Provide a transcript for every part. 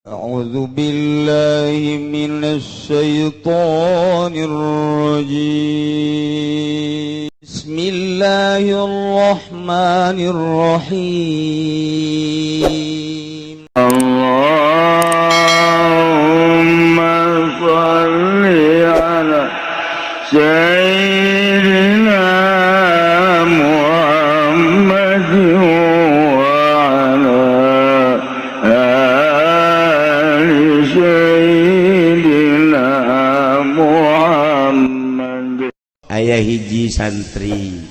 أعوذ بالله من الشيطان الرجيم بسم الله الرحمن الرحيم اللهم صل على سيدنا محمد وعلى آل سيدنا محمد. Aya hiji santri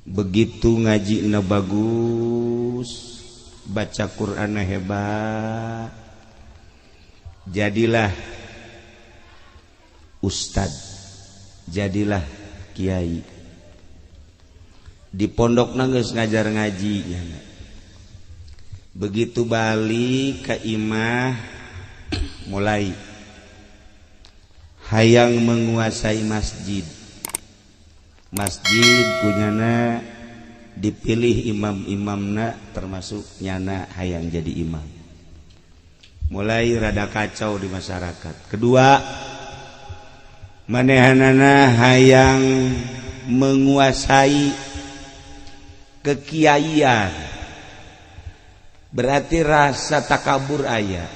begitu ngajina bagus, baca Quran hebat, jadilah ustad, jadilah kiai. Di pondok geus ngajar ngaji. Begitu balik ke imah, mulai hayang menguasai masjid. Masjid kunyana dipilih imam-imamna, termasuk nyana hayang jadi imam. Mulai rada kacau di masyarakat. Kedua, manehanana hayang menguasai kekiaian. Berarti rasa takabur aya.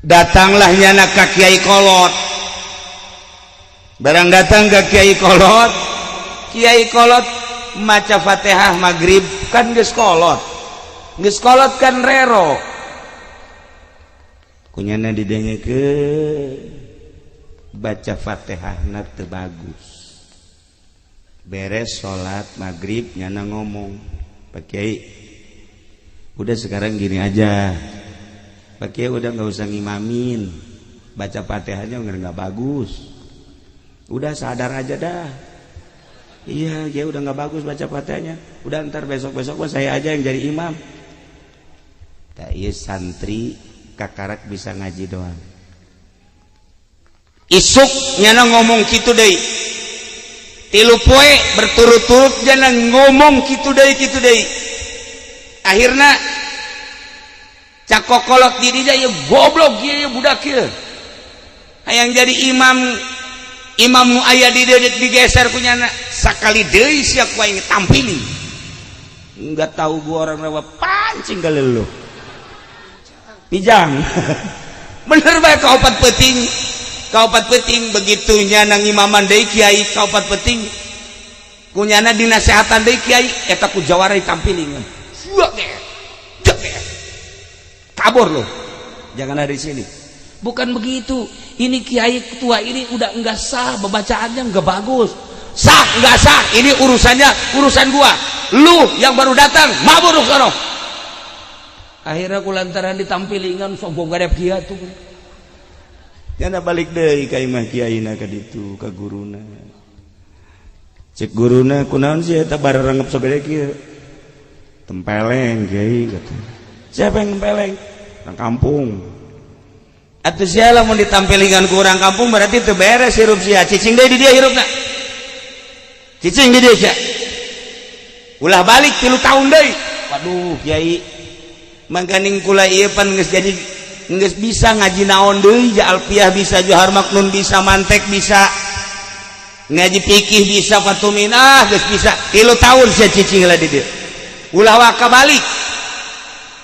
Datanglah nyana ka kiai kolot. Barang datang ke kiai kolot maca Fatihah maghrib kan geus kolot kan rero. Kunyana didengekeun baca Fatihahna teu bagus. Beres sholat maghrib nyana ngomong, Pak Kiai, udah sekarang gini aja, Pak Kiai udah nggak usah ngimamin, baca Fatihahnya nggak bagus, udah sadar aja dah. Iya, ya udah nggak bagus baca Fatihahnya, udah ntar besok saya aja yang jadi imam. Tak iya santri kakarak bisa ngaji doang. Isuk nyana ngomong kitu deui. 3 poe berturut-turut nyana ngomong kitu deui. Akhirna cakokolot diri dia goblok ieu budak ieu. Hayang jadi imam nu aya di digeser kunyana sakali deui sia ku aing tampili. Enggak tahu gua orang rawa pancing galeuh. Pijang. Bener bae kaopat peuting begitu nyana ngimaman deui kiai kaopat peuting. Kunyana dinasehatan deui kiai eta ku jawarai tampilingan. Kabur loh. Jangan ada di sini. Bukan begitu. Ini kiai tua ini udah enggak sah, pembacaannya enggak bagus. Sah enggak sah, ini urusan gua. Lu yang baru datang, mabur sono. Akhirnya kulantaran ditampilingan sombong gadep kieu tuh. Yana balik deui ka imah kiaina ka ditu ka guruna. Cek guruna kunaon sih eta bararengep sabede kieu? Tempeleng kiai katanya. Siapa yang tempeleng? Orang kampung. Atuh sia lamun ditampilingan ku urang kampung berarti teu beres hirup sia. Cicing deui di dia hirupna. Cicing di dia sia. Ulah balik 3 tahun deui. Waduh kiai mangkaning kula ieu pan geus bisa ngaji naon deui, ja alfiah bisa, johar maknun bisa, mantek bisa, ngaji fikih bisa, fatuminah geus bisa. 3 tahun sia cicing lah di dieu. Ulah waka balik.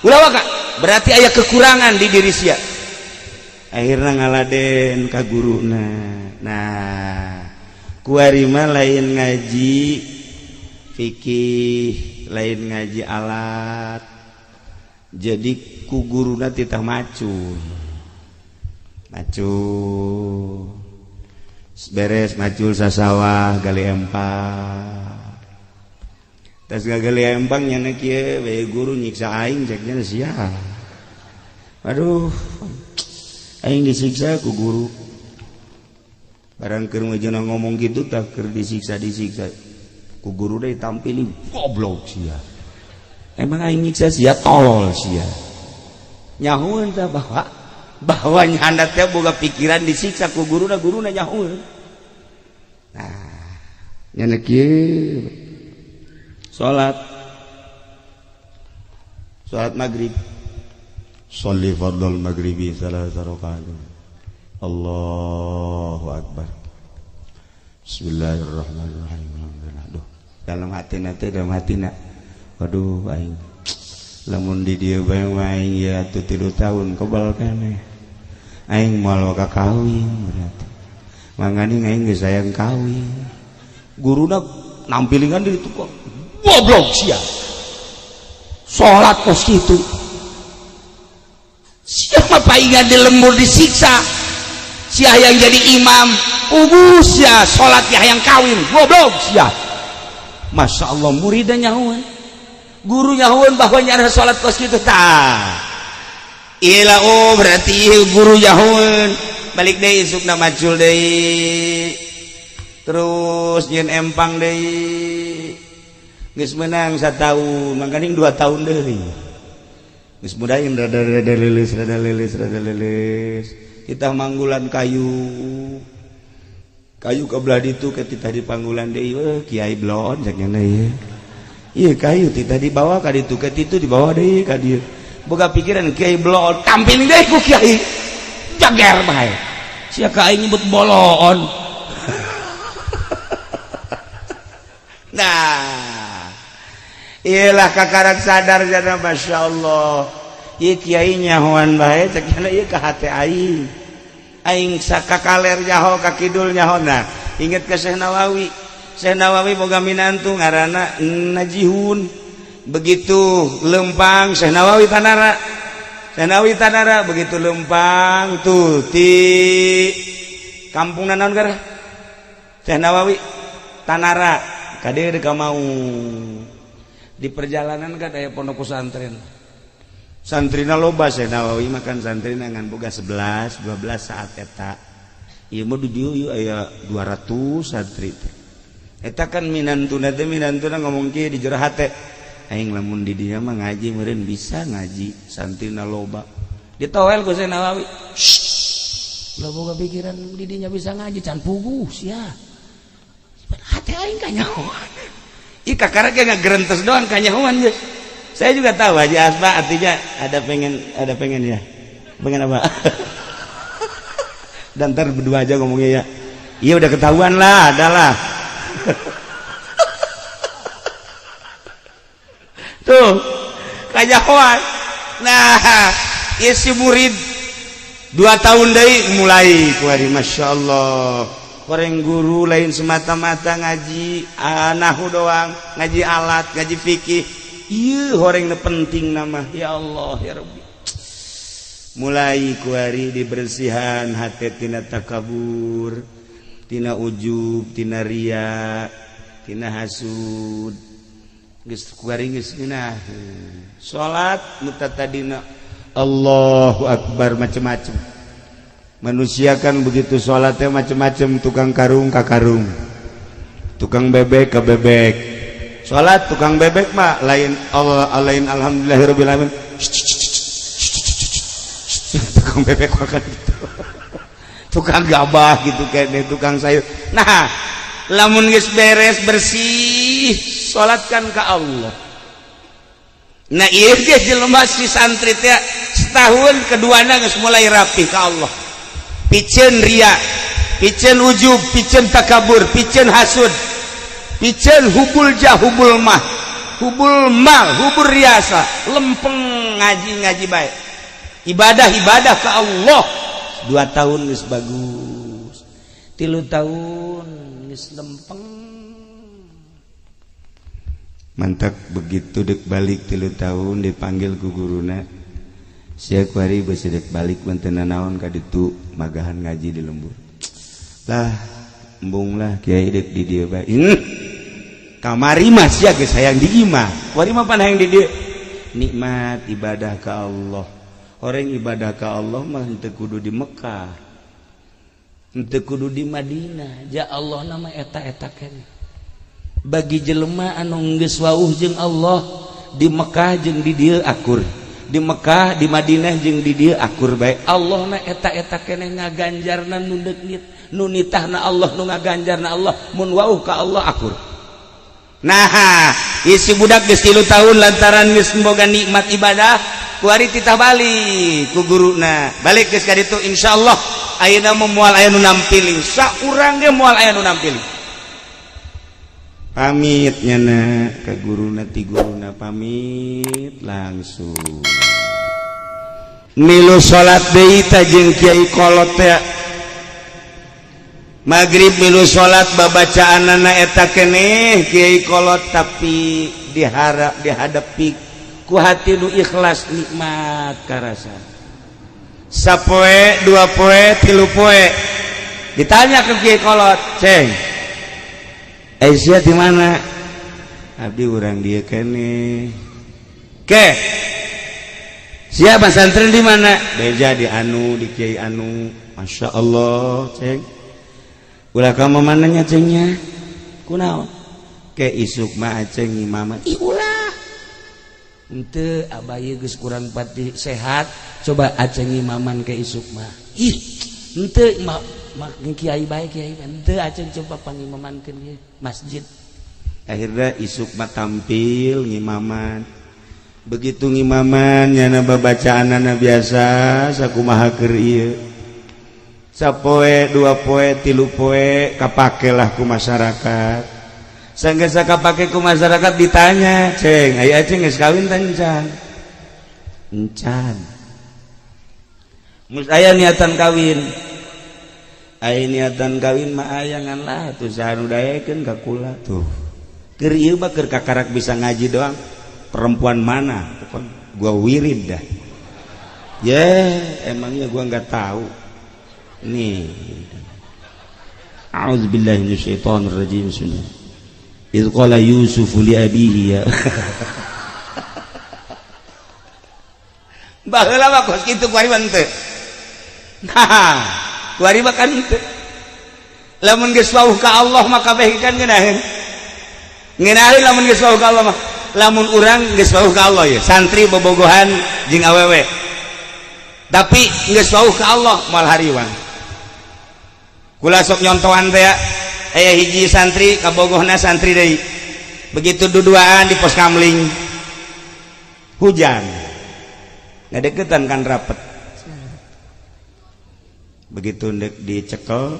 Ulah waka berarti aya kekurangan di diri sia. Akhirnya ngaladen ka guruna. Nah, kuari mah lain ngaji fikih, lain ngaji alat. Jadi ku guruna titah macul. Beres macul sasawah gali empang. Tas gali empang nyana kieu we guru nyiksa aing ceknya sia. Aduh. Aing disiksa ku guru. Barang keur ngeujeuna ngomong gitu tak keur disiksa ku guru deui tampili goblok sia. Emang aing nyiksa sia tolol sia. Nyahueun tah bahwa nyanda teh boga pikiran disiksa ku guruna nyahueun. Nah, nyana kieu salat maghrib Sholli fardal maghribi salasa rakaat. Allahu akbar. Bismillahirrahmanirrahim. Aduh, dalam hatina. Waduh aing. Lamun di dieu bae aing ya atuh 3 tahun kebal keneh. Aing moal ka kawin berarti. Mangani aing geus sayang kawin. Guruna nampilingan di ditu kok. Goblok sia. Salat kos kitu. Siapa paingan di lembur disiksa. Sia yang jadi imam ugus ya salat ya yang kawin goblok sia. Masya Allah muridnya nyahuan guru nyahuan bahwa nyara salat kos itu tak ilah berarti guru nyahuan balik deh isuk na macul deh terus jen empang deh geus menang 1 tahun mangkaning 2 tahun deh geus mudahin rada lilis kita manggulan kayu kebelah itu ketika di panggulan deh kiai blon sakjana ieu iya kayu tita dibawa ka ditu itu dibawa deh ka dieu boga pikiran kiai blon tampil deh ku kiai jager bae sia ka aing nyebut bolon nah iyalah kakarak sadar jana masyaallah ieu kiai nyahoan bae sakjana ieu ka hate aing sakakaler nyaho ka kidul nyaho nah inget ke Syekh Nawawi boga minantu ngaranna Najihun begitu lempang Syekh Nawawi Tanara begitu lempang tuh di kampung naon gara Syekh Nawawi Tanara kade ka mau di perjalanan ka aya pondok pesantren santrina loba Syekh Nawawi makan santrina ngan boga 11 12 saat eta ieu mah di dieu ieu aya 200 santri eta kan minantuna ngomong kieu di jero hate aing lamun di dieu mah ngaji meureun bisa ngaji santrina loba ditowel ku Syekh Nawawi lo boga pikiran di dinya bisa ngaji can puguh sia hate aing kanyahoan ieu kakara ge ngagerentes doang kanyahoan geus. Saya juga tahu Haji Asma artinya ada pengen ya. Pengen apa? Dan ntar berdua aja ngomongnya ya. Iya udah ketahuan lah, adalah. Tuh, kajahoan. Nah, ya si murid 2 tahun dari mulai kuari Masya Allah. Orang guru lain semata-mata ngaji nahu doang, ngaji alat, ngaji fikih. Iya horeng penting nama ya Allah ya Rabbi mulai kuari dibersihan hati tina takabur tina ujub tina ria tina hasud geus kuari geus geunah salat mutatadina Allahu akbar macam-macam manusia kan begitu salatnya macam-macam tukang karung ka karung tukang bebek ka bebek salat tukang bebek mah lain Allah lain alhamdulillahirabbil alamin tukang bebek makan gitu tukang gabah gitu kayak tukang sayur nah lamun geus beres bersih salatkan ka Allah nah ieu ge jelema si santri teh setahun keduana geus mulai rapi ka Allah piceun ria piceun ujub piceun takabur piceun hasud piceun hubul hubul mal hubul riasa lempeng ngaji baik ibadah ke Allah 2 tahun geus bagus 3 tahun geus lempeng mantap begitu dek balik 3 tahun dipanggil ku guruna sia kuari beusi dek balik manten naon ka ditu magahan ngaji di lembur lah embung lah kiai dek di dieu bae kamari mah sia geus hayang di imah kuari mah pan hayang di dieu nikmat ibadah ka Allah orang ibadah ka Allah mah henteu kudu di Mekah henteu kudu di Madinah ja Allah nama eta keneh bagi jelema anu geus wauh jeung Allah di Mekah jeung di dieu akur di Mekah di Madinah jeung di dieu akur bae Allah na eta keneh ngaganjarna nu nitahna Allah nu ngaganjarna Allah mun wauh ka Allah akur Nah isi budak geus 3 tahun lantaran geus boga nikmat ibadah kuari titah balik ku guruna balik geus ka ditu insyaallah ayeuna moal aya nu nampili saurang ge moal aya nu nampili pamit nyana ka guruna ti guruna pamit langsung milu salat deui ta jeung kiai kolot teh magrib milu salat babacaanana eta keneh kiai kolot tapi dihadapi ku hati nu ikhlas nikmat karasa sapoe 2 poe 3 poe ditanya ke kiai kolot ceng Aisyah di mana abdi urang dieu keneh ke siapa santren di mana beja di anu di kiai anu masya Allah ceng ulah ka mananya cengnya kunaon ke isuk mah aceng imaman ih ulah henteu abah ieu geus kurang pati sehat coba aceng imaman ke isuk mah ih henteu mak kiai bae kiai henteu aceng coba pangimamankeun ieu masjid akhirnya isuk mah tampil ngimaman begitu ngimaman nyana babacaanana biasa sakumaha keur ieu sapoe 2 poe 3 poe kapakelah ku masyarakat sanggeus kapake ku masyarakat ditanya ceng aya aceng geus kawin tah encan mus aya niatan kawin mah aya ngan lah tuh saha nu daekeun ka kula tuh keur ieu mah keur kakarak bisa ngaji doang perempuan mana gua wirid dah emangnya gua nggak tahu nih a'udzubillahi minasyaitonir rajim sunnah idz qala yusuf li abihi ya baheula mah kos kitu kuari mah teu nah kuari mah kan teu lamun geus wauh ka Allah mah kabeh kan ngeunaheun lamun geus wauh ka Allah mah lamun urang geus wauh ka Allah ya santri bobogohan jeung awewe tapi geus wauh ka Allah moal hariwang kula sok nyontohan teh aya hiji santri kabogohna santri deui begitu duduaan di pos kamling hujan ngadeukeutan kan rapet begitu ndek dicekel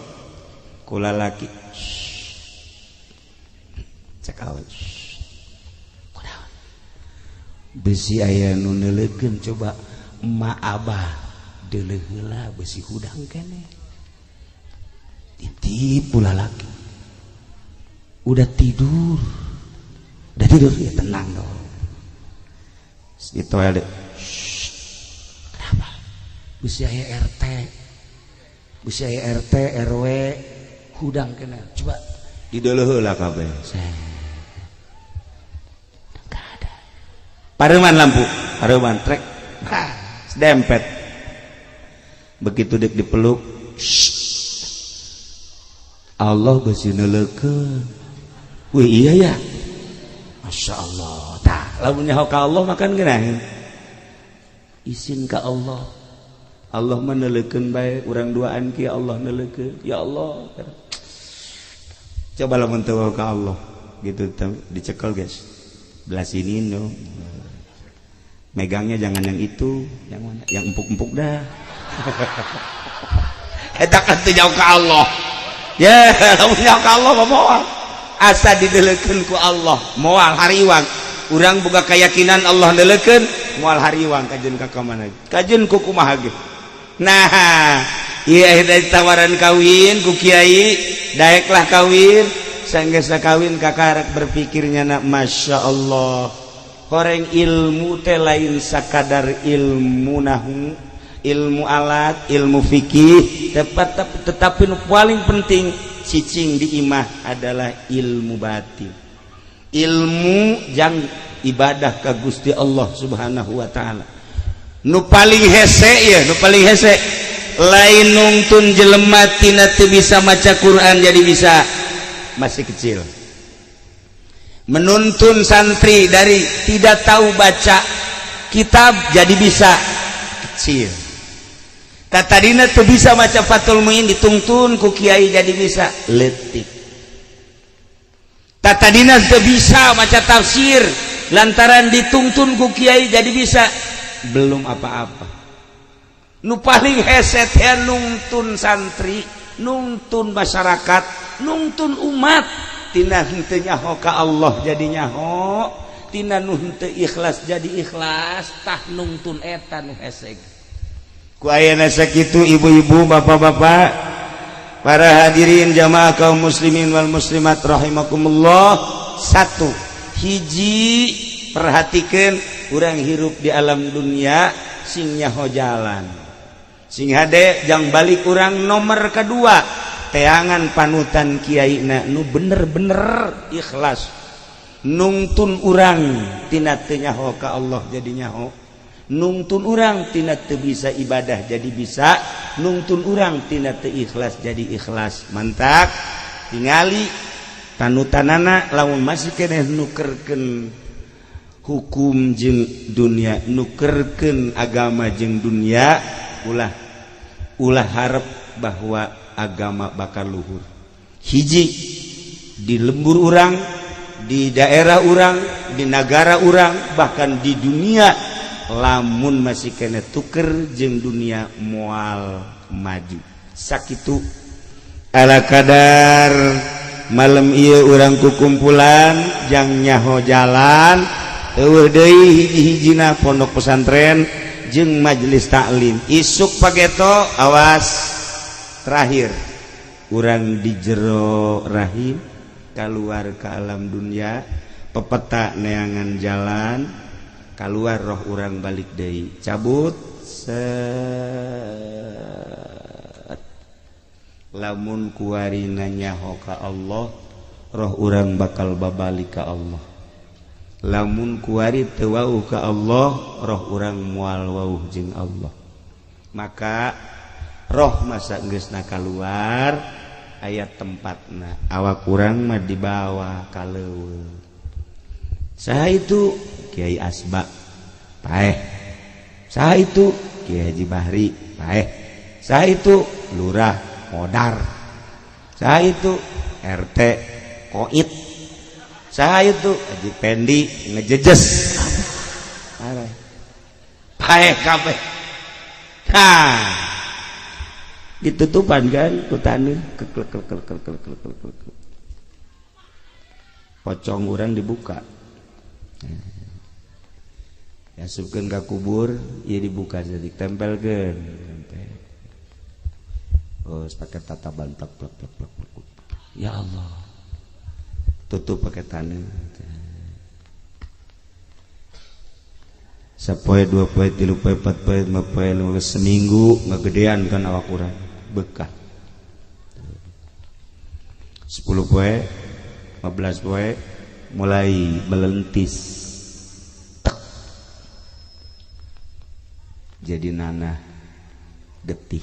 kula laki cekal besi aya nu neulekeun coba emak abah deuleuh heula besi hudang keneh ditipu lalaki udah tidur ya tenang dong di toilet kenapa besi aya RT RW hudang kena coba dideuleuh heula kabeh enggak ada pareuman lampu pareuman trek dempet begitu dek dipeluk Allah geus neuleukeun. Wih iya ya. Masya Allah. Tah, lamun nyaho ka Allah makan geunah. Izin ka Allah. Allah meneuleukeun bae urang duaan ki Allah neuleukeun. Ya Allah. Coba lamun teu ka Allah gitu dicekel guys. Belah sini no. Megangnya jangan yang itu, yang mana? Yang empuk-empuk dah. Eta kan teu jauh ka Allah. Ya, lamun nyaho ka Allah moal. Asa dideuleukeun ku Allah, moal hariwang. Urang boga keyakinan Allah neuleukeun, moal hariwang kajeun ka kamana? Kajeun ku kumaha ge? Nah, ieu aya tawaran kawin ku kiai, daeklah kawin, sanggeus kawin kakarak berpikirnya na masya Allah. Horeng ilmu teh lain sakadar ilmu nahu, ilmu alat, ilmu fikih, tetapi nu paling penting cicing di imah adalah ilmu batin. Ilmu jang ibadah ka Gusti Allah Subhanahu wa taala. Nu paling hese ya, nu paling hese lain nungtun jelema tina teu bisa maca Quran jadi bisa masih kecil. Menuntun santri dari tidak tahu baca kitab jadi bisa kecil. Tadina tuh bisa maca Fathul Muin dituntun ku kiai jadi bisa letik. tata dinas teu bisa maca tafsir lantaran dituntun ku kiai jadi bisa belum apa-apa. Nu paling hese teh nungtun santri, nungtun masyarakat, nungtun umat tina henteu nyaho ka Allah jadi nyaho, tina nu henteu ikhlas jadi ikhlas, tah nungtun eta nu hese. Ku ayeuna sakitu ibu-ibu, bapak-bapak, para hadirin jamaah kaum muslimin wal muslimat rahimakumullah. Satu, hiji perhatikeun urang hirup di alam dunia sing nyaho jalan. Sing hade jang balik urang nomor kedua, teangan panutan kiaina nu bener-bener ikhlas. Nungtun urang tina teu nyaho ka Allah jadi nyaho. Nungtun urang tina teu bisa ibadah jadi bisa, nungtun urang tina teu ikhlas jadi ikhlas. Mantap. Tingali tanutanana lamun masih keneh nukerkeun hukum jeung dunia, nukerkeun agama jeung dunia, ulah harap bahwa agama bakal luhur. Hiji di lembur urang, di daerah urang, di negara urang, bahkan di dunia, lamun masih kena tuker jeung dunia moal maju. Sakitu ala kadar malam ieu urang kukumpulan jang nyaho jalan eueuh deui hiji-hijina pondok pesantren jeung majelis taklim. Isuk pageto awas terakhir urang di jero rahim kaluar ke alam dunia pepeta neangan jalan kaluar roh urang balik deui cabut set lamun kuarina nyaho ka Allah roh urang bakal babalik ka Allah. Lamun kuari teu wauh ka Allah roh urang moal wauh jeung Allah. Maka roh masa geusna kaluar aya tempatna, awak urang mah dibawa ka leuweung. Saha itu Kiai Asba paeh, saha itu Kiai Haji Bahri paeh, saha itu Lurah Modar, saha itu RT Koit, saha itu Haji Pendi ngejejes paeh kabeh. Nah ditutupan kan kutaneun pocong urang dibuka. Ya subkeun ka kubur ieu dibuka jadi tempelkeun. Oh, pakai tataban plak. Ya Allah. Tutup pakai taneuh. Sapoe, 2 poe, 3 poe, 4 poe, 5 poe, 5 seminggu ngagedean kan awak urang bekah. 10 poe, 15 poe mulai melentis. Tek. Jadi nanah getih.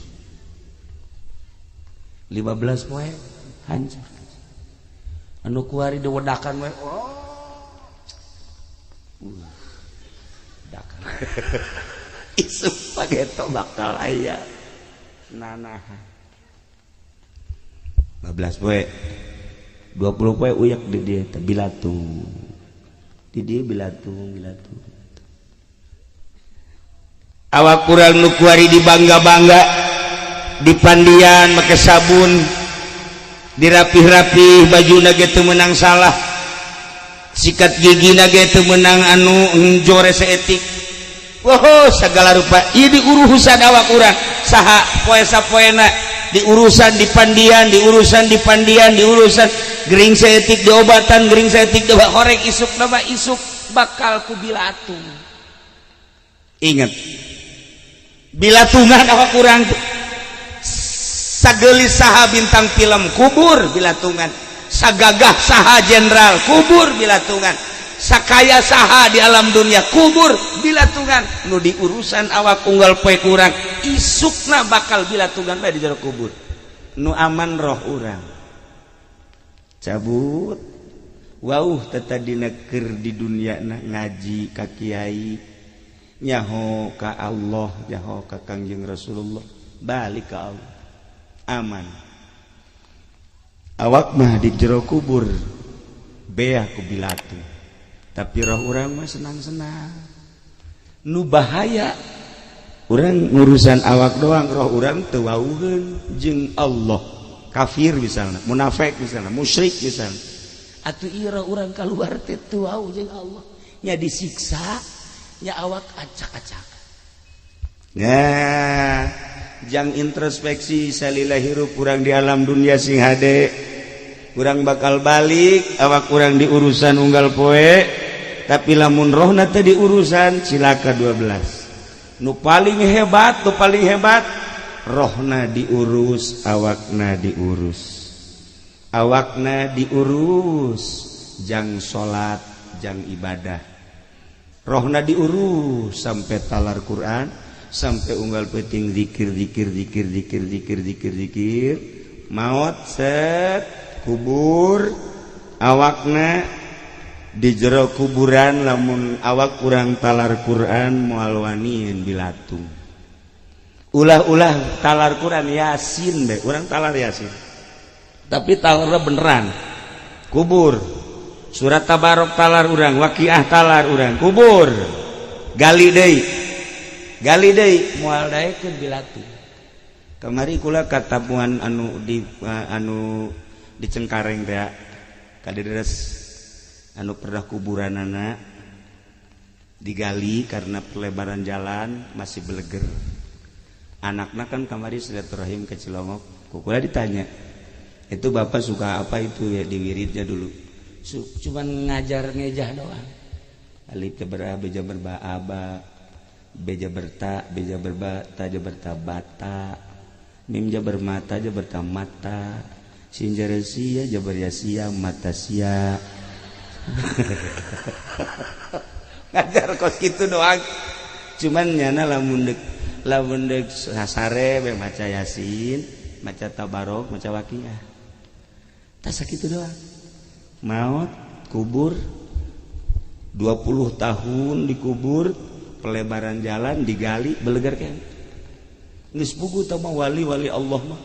15 poe hancur. Anu kuari diwedakan we. Oh. Wedakan. Isuk pageto bakal aya nanahan. 15 poe 20 poe uyak di dia bilatung di dia bilatung awak kurang nu kuari dibangga-bangga dipandian make sabun dirapih-rapih bajuna ge teu meunang salah sikat gigina ge teu meunang anu njore saeutik woh sagala rupa ieu diurusan awak urang saha poe sapoena diurusan dipandian gering saeutik diobatan gering saeutik diobatan horeg isuk nama isuk bakal ku bilatung. Ingat bilatungan awak kurang sagelis saha bintang film kubur bilatungan, sagagah saha jenderal kubur bilatungan, sakaya saha di alam dunia kubur bilatungan. Nu diurusan awak unggal poe kurang isukna bakal bilatungan bae di jero kubur. Nu aman roh urang cabut wauh tatadina keur di dunia na ngaji ka kiai nyaho ka Allah nyaho ka Kangjeng Rasulullah balik ka Allah aman. Awak mah di jero kubur beah ku bilatu. Tapi roh urang mah senang-senang. Nu bahaya urang ngurusan awak doang, roh urang teu wauheun jeung Allah. Kafir misalnya, munafik misalnya, musyrik misalnya. Atuh ieu roh urang kaluar teh teu wau jeung Allah. Nya disiksa, nya awak acak-acak. Nah, jang introspeksi salila hirup urang di alam dunia sing hade. Urang bakal balik, awak urang di urusan unggal poe, tapi lamun rohna teh di urusan cilaka 12. Nu paling hebat rohna diurus, awakna diurus. Awakna diurus, jang salat, jang ibadah. Rohna diurus sampai talar Quran, sampai unggal penting zikir. Maut set kubur, awakna di jero kuburan lamun awak kurang talar Quran moal wanin bilatung. Ulah talar Quran Yasin deh, urang talar Yasin. Tapi talarnya beneran. Kubur. Surat Tabarok talar urang, Waqiah talar urang, kubur. Gali deui moal daekeun bilatung. Kamari kula katapuan anu di Cengkareng teh kadireres anu pernah kuburanana digali karena pelebaran jalan masih beleger. Anakna kan kamari silaturahim ke Cilongok. Kukula ditanya, itu bapak suka apa itu ya di wiridnya dulu? Cuman ngajar ngejah doang. Alif jabar a, beja berba aba, beja berta, beja berba, ta jabar bata, mim jabar mata, jabar mata, sin sia, jabar sia, mata sia. Ngajar kos gitu doang. Cuman nyana lamun deuk sasare be maca Yasin, maca Tabarok, maca Waqiah. Tas sakitu doang. Maut, kubur 20 tahun dikubur, pelebaran jalan digali belegar kan. Geus pugu tah mah wali-wali Allah mah.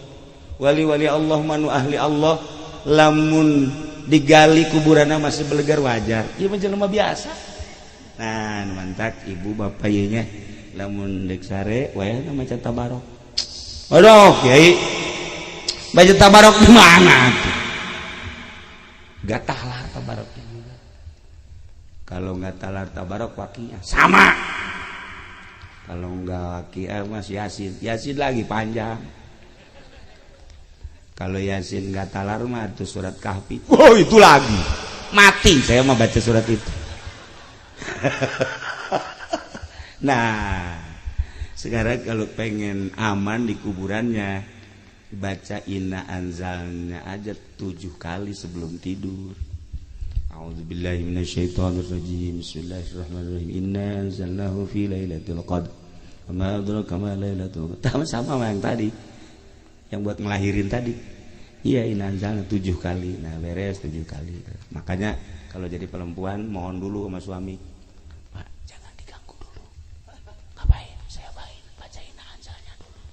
Wali-wali Allah manu ahli Allah lamun digali kuburanna masih belegar wajar. Ieu mah jelema biasa. Nah, mantak ibu bapak ieu nya lamun deuk sare wayahna maca Tabarok. Aduh, Kiai. Baca Tabarok di mana tuh? Gak talar Tabaroknya juga. Kalau nggak talar Tabarok Waqiah sama. Kalau nggak Waqiah mas Yasin lagi panjang. Kalau Yasin nggak talar mah itu surat Kahfi. Oh itu lagi mati saya mah baca surat itu. Nah sekarang kalau pengen aman di kuburannya baca inna anzalnya aja 7 kali sebelum tidur. A'udzubillahi minasyaitonirrajim. Bismillahirrahmanirrahim. Inna anzalnahu fi lailatul qadr. Wa adraka ma lailatul qadr. Sama yang tadi. Yang buat ngelahirin tadi. Iya inna anzalna 7 kali. Nah, beres 7 kali. Makanya kalau jadi perempuan mohon dulu sama suami. Pak, jangan diganggu dulu. Ngapain? Saya baca inna anzalnya dulu.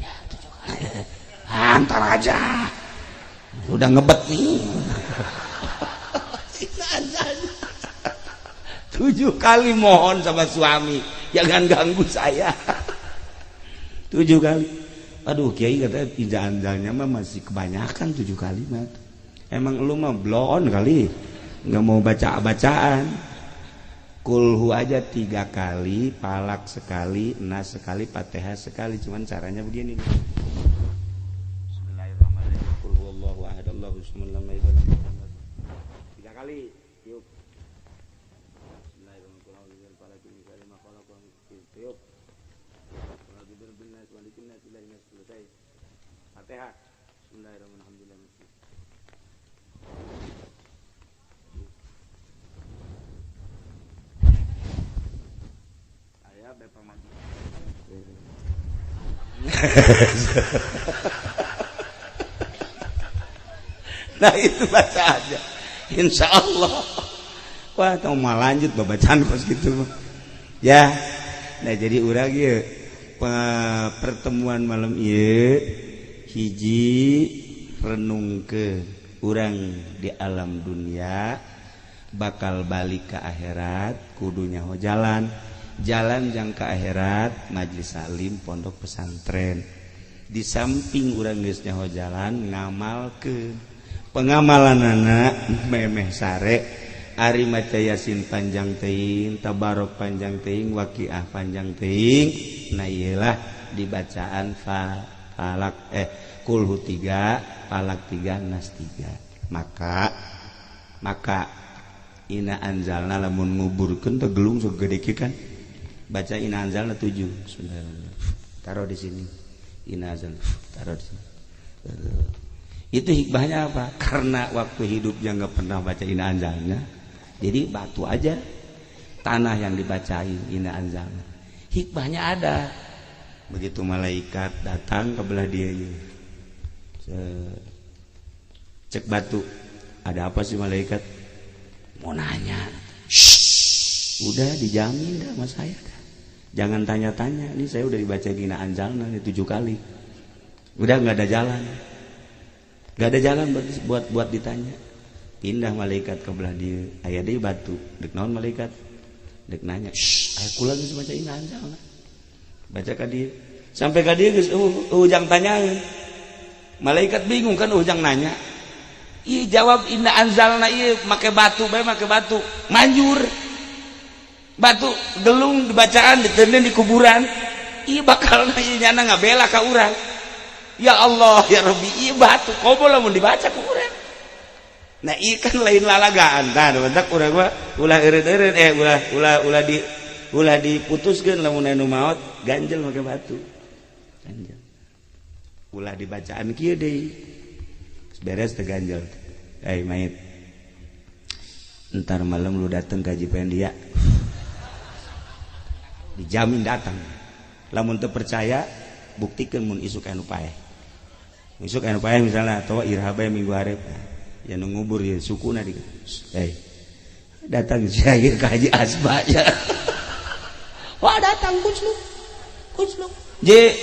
Ya, 7 kali. Antar aja. Udah ngebet nih. 7 kali mohon sama suami, jangan ganggu saya. 7 kali. Aduh, Kiai kata ija anjalnya mah masih kebanyakan 7 kalimat. Emang lu mah blow on kali, nggak mau bacaan. Kulhu aja 3 kali, palak sekali, nas sekali, Fatihah sekali. Cuman caranya begini. Bismillahirrahmanirrahim. Qul huwallahu ahad, Allahu samad, lam yalid walam yulad. 3 kali. Yuk. Fatihah. Bismillahirrahmanirrahim. Saya Bapak Mandi. Nah itu baca aja. Insya Allah. Wah, tau mau lanjut bacaan kos gitu. Ya. Nah jadi urang ieu pertemuan malam ieu hiji renungkeun urang di alam dunia bakal balik ke akhirat kudunya jalan jang ke akhirat majlis salim pondok pesantren di samping urang geus nyaho jalan ngamal ke pengamalan anak memeh sare ari maca yasin panjang teuing tabarok panjang teuing waqiah panjang teuing nah iyalah dibacaan falak kulhu 3 falak 3 nas 3 maka ina anzalna lamun nguburkeun teh gelung sok gede kan baca ina anzalna 7 sebenarnya taruh di sini ina anzalna taruh di sini itu hikmahnya apa karena waktu hidupnya nggak pernah baca ina anzalna jadi batu aja tanah yang dibacain ina anzalna hikmahnya ada begitu malaikat datang ke belah dia cek batu ada apa sih malaikat mau nanya udah dijamin dah sama saya dah. Jangan tanya-tanya ini saya udah dibaca dina anzalna 7 kali udah nggak ada jalan buat ditanya pindah malaikat ke belah dia aya deui batu dek naon malaikat dek nanya aya kula geus baca ina anzalna baca ka dia sampai ka dia geus ujang tanyaeun malaikat bingung kan ujang nanya iya jawab inna anzalna iya make batu bae make batu manjur batu gelung dibacaan diteuneun di kuburan iya bakal ieu nyana ngabela ka urang ya Allah ya Rabbi iya batu komo lamun dibaca ku urang nah iya kan lain lalagaan tah bentak urang mah ulah eureun-eureun ulah diputuskeun lamun anu maot ganjel make batu ganjel ulah dibacaan kieu deui beres teh ganjel mayit entar malam lu datang ke Haji Pendia dijamin datang lamun teu percaya buktikeun mun isuk anu paeh misalnya atau irhabe minggu hareup ya nu ngubur ya sukuna di datang syair ka Haji Asba ya wah datang kucluk je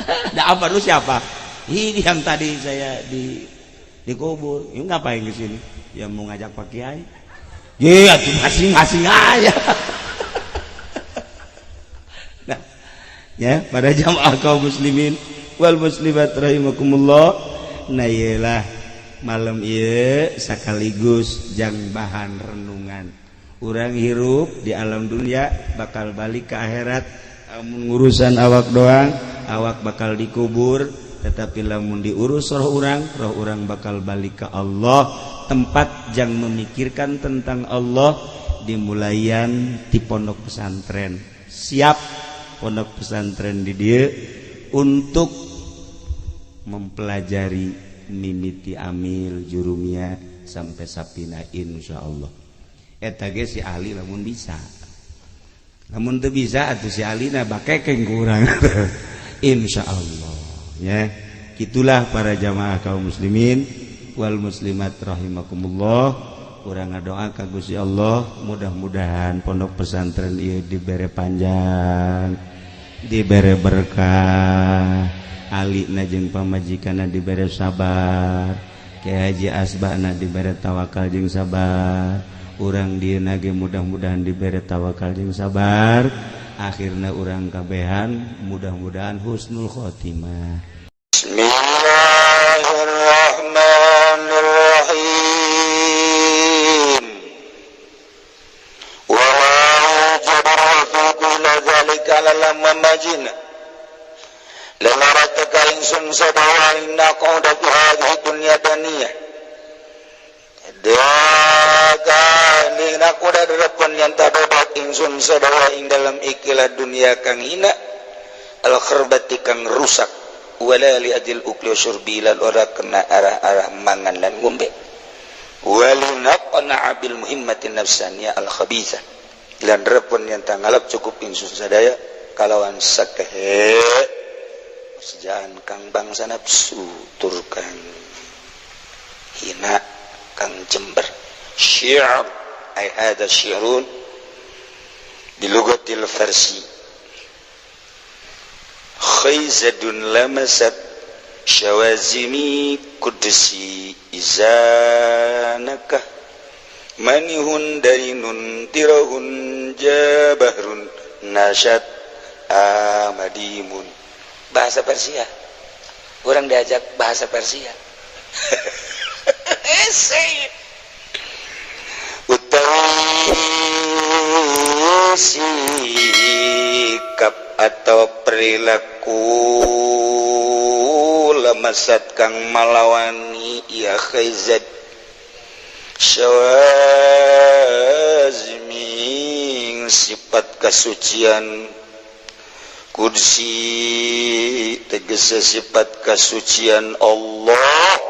ada apa lu siapa ini yang tadi saya dikubur ini ngapain ke sini ya mau ngajak Pak Kiai ya tuh masing-masing aja nah ya pada jamaah kaum muslimin wal muslimat rahimakumullah nah iyalah malam ieu sakaligus jang bahan renungan urang hirup di alam dunia bakal balik ke akhirat amun ngurusan awak doang awak bakal dikubur tetapi lamun diurus roh urang bakal balik ke Allah tempat jang memikirkan tentang Allah dimulayan di pondok pesantren siap pondok pesantren di dia untuk mempelajari mimiti amil jurumia sampai sapina insyaallah eta ge si ahli lamun bisa lamun teu bisa atuh si alina bakekeng kurang insyaallah ya gitulah para jamaah kaum muslimin wal muslimat rahimakumullah urang ngadoa ka Gusti Allah mudah-mudahan pondok pesantren ieu dibere panjang dibere berkah alina jeung pamajikanna dibere sabar Kyai Haji Asbana dibere tawakal jeung sabar urang dieuna ge mudah-mudahan dibere tawakal jeung sabar akhirna urang kabehan mudah-mudahan husnul khotimah. Bismillahirrahmanirrahim. Wa ma jabara ila zalika lamma majina lama rataka insun sadawa inna qawda fi hadhihi dunya daniyah daga nina kuda depan yang tababat insun sadawa ing dalam ikilah dunia kang hina al kharbati kang rusak wala li ajil ukli syurbi lan ora kena arah-arah mangan lan ngombe walinaqna bil muhimmatin nafsaniyah al khabithah lan repon yang tangalap cukup insun sadaya kalawan sakehe sejaan kang bangsa nafsu tur kang hina kang jember syi'r ay hada syi'run di lugatil farsi khayzadun lamasat syawazimi kudsi izanaka manihun darinun tirahun jabahrun nasyad amadimun. Bahasa Persia. Orang diajak bahasa Persia. Utawi sikap atau perilaku lamasat kang malawani ya khaizat syawazmi sifat kasucian kursi tegese sifat kasucian Allah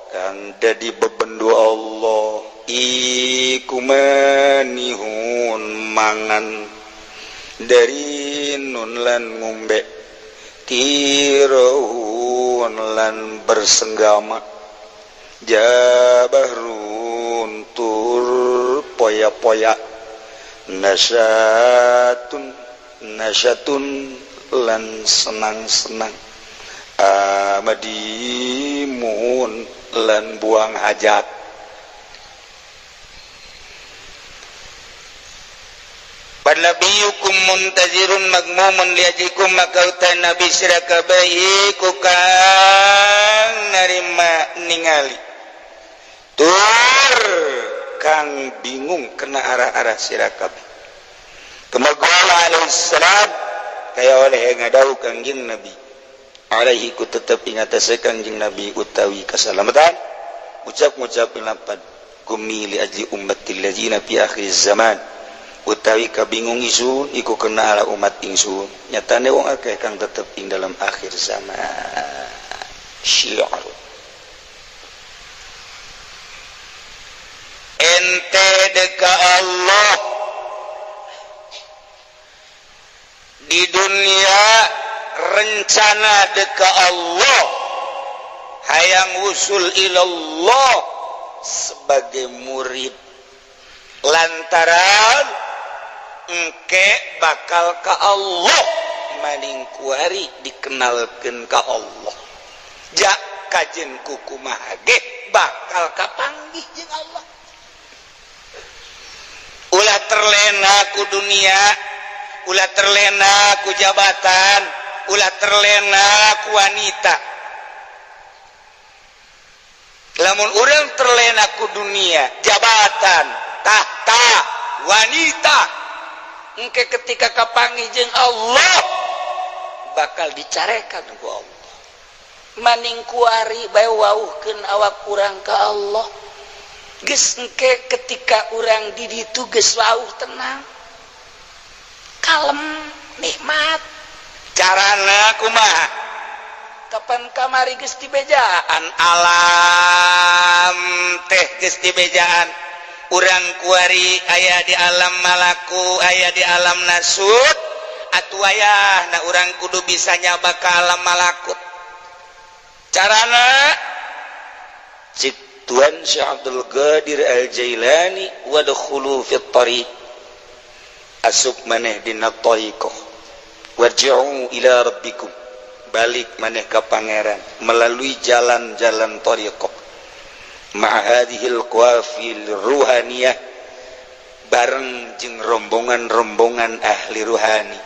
kang dadi bebendu Allah iku manihun mangan dari nun lan ngombe tirahun lan bersenggama jabahrun tur poya-poya nasyatun lan senang-senang amadimun lan buang hajat. Panabiyukum muntazirun magmumun liajikum makautan nabi sirakabai kukang narima ningali tur kang bingung kena arah-arah sirakabai kemagwala alaihissalam kaya oleh ngadau kangjing nabi alaihi ku tetap ingatase kangjing nabi utawi keselamatan ucap-ucap lapan kumi li aji ummatil ladzina fi akhir zaman utawi kabingung isun iku kena ala umat ingsun nyatane wong akeh kang tetep ing dalam akhir zaman. Syiar ente deka Allah di dunia rencana deka Allah hayang usul ilallah sebagai murid lantaran engke bakal ka Allah maning kuari dikenalkeun ka Allah jak kajen kukumaha ge bakal kapanggih jeung Allah ulah terlena ku dunia ulah terlena ku jabatan ulah terlena ku wanita lamun urang terlena ku dunia jabatan tahta wanita engke ketika kapanggih jeung Allah bakal dicarekan ku Allah maning kuari bae wauhkeun awak urang ka Allah geus engke ketika urang di ditu geus wauh tenang kalem nikmat carana kumaha kapan kamari geus dibejaan alam teh geus dibejaan urang kuari aya di alam malaku aya di alam nasut atuh aya na urang kudu bisa nyaba ka alam malakut carana cik Tuan Syekh Abdul Qadir Al-Jailani wadkhulu fit tariq asuk maneh dina tariqah warji'u ila rabbikum balik maneh ka pangeran melalui jalan-jalan tariqah ma'hadihil qawafil ruhaniyah bareng jeung rombongan-rombongan ahli ruhani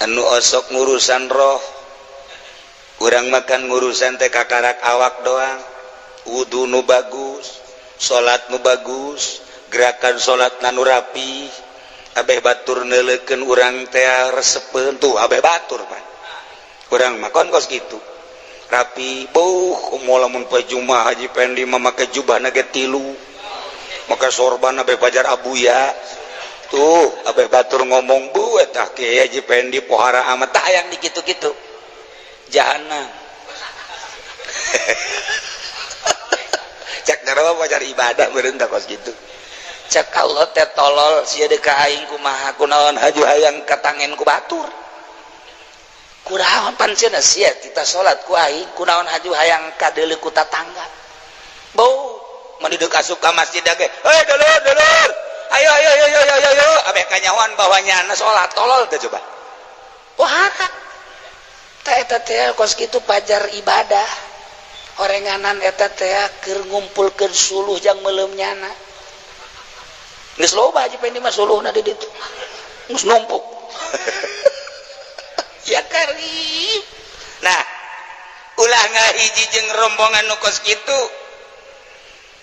anu osok ngurusan roh urang makan ngurusan teh kakarak awak doang wudu nu bagus salat nu bagus gerakan salat nu rapi abeh batur neuleukeun urang teh resepeun tuh abeh batur pan urang makon kos kitu rapi moal lamun poe Jumat Haji Pendi make jubah nage 3 maka sorban abe pajar abuya tuh abe batur ngomong bu eta Kiai Haji Pendi pohara amat tah hayang dikitu-kitu jahanam cek darawa pajar ibadah beureun tah kos kitu cek Allah teh tolol sia deuk ka aing kumaha kunaon haju hayang katangen ku batur kunaon pancen sia kita salat ku aing kunaon haju hayang kadeuleu ku tatangga bau mun deuk asup ka masjid ge dulur ayo abeh kanyawan bawanya salat tolol teh coba pohara eta teh kos kitu pajar ibadah orenganan eta teh keur ngumpulkeun suluh jang meuleum nyana geus loba aja pendi mah suluhna di ditu geus numpuk ya karim nah ulah ngahiji jeung rombongan nu kos kitu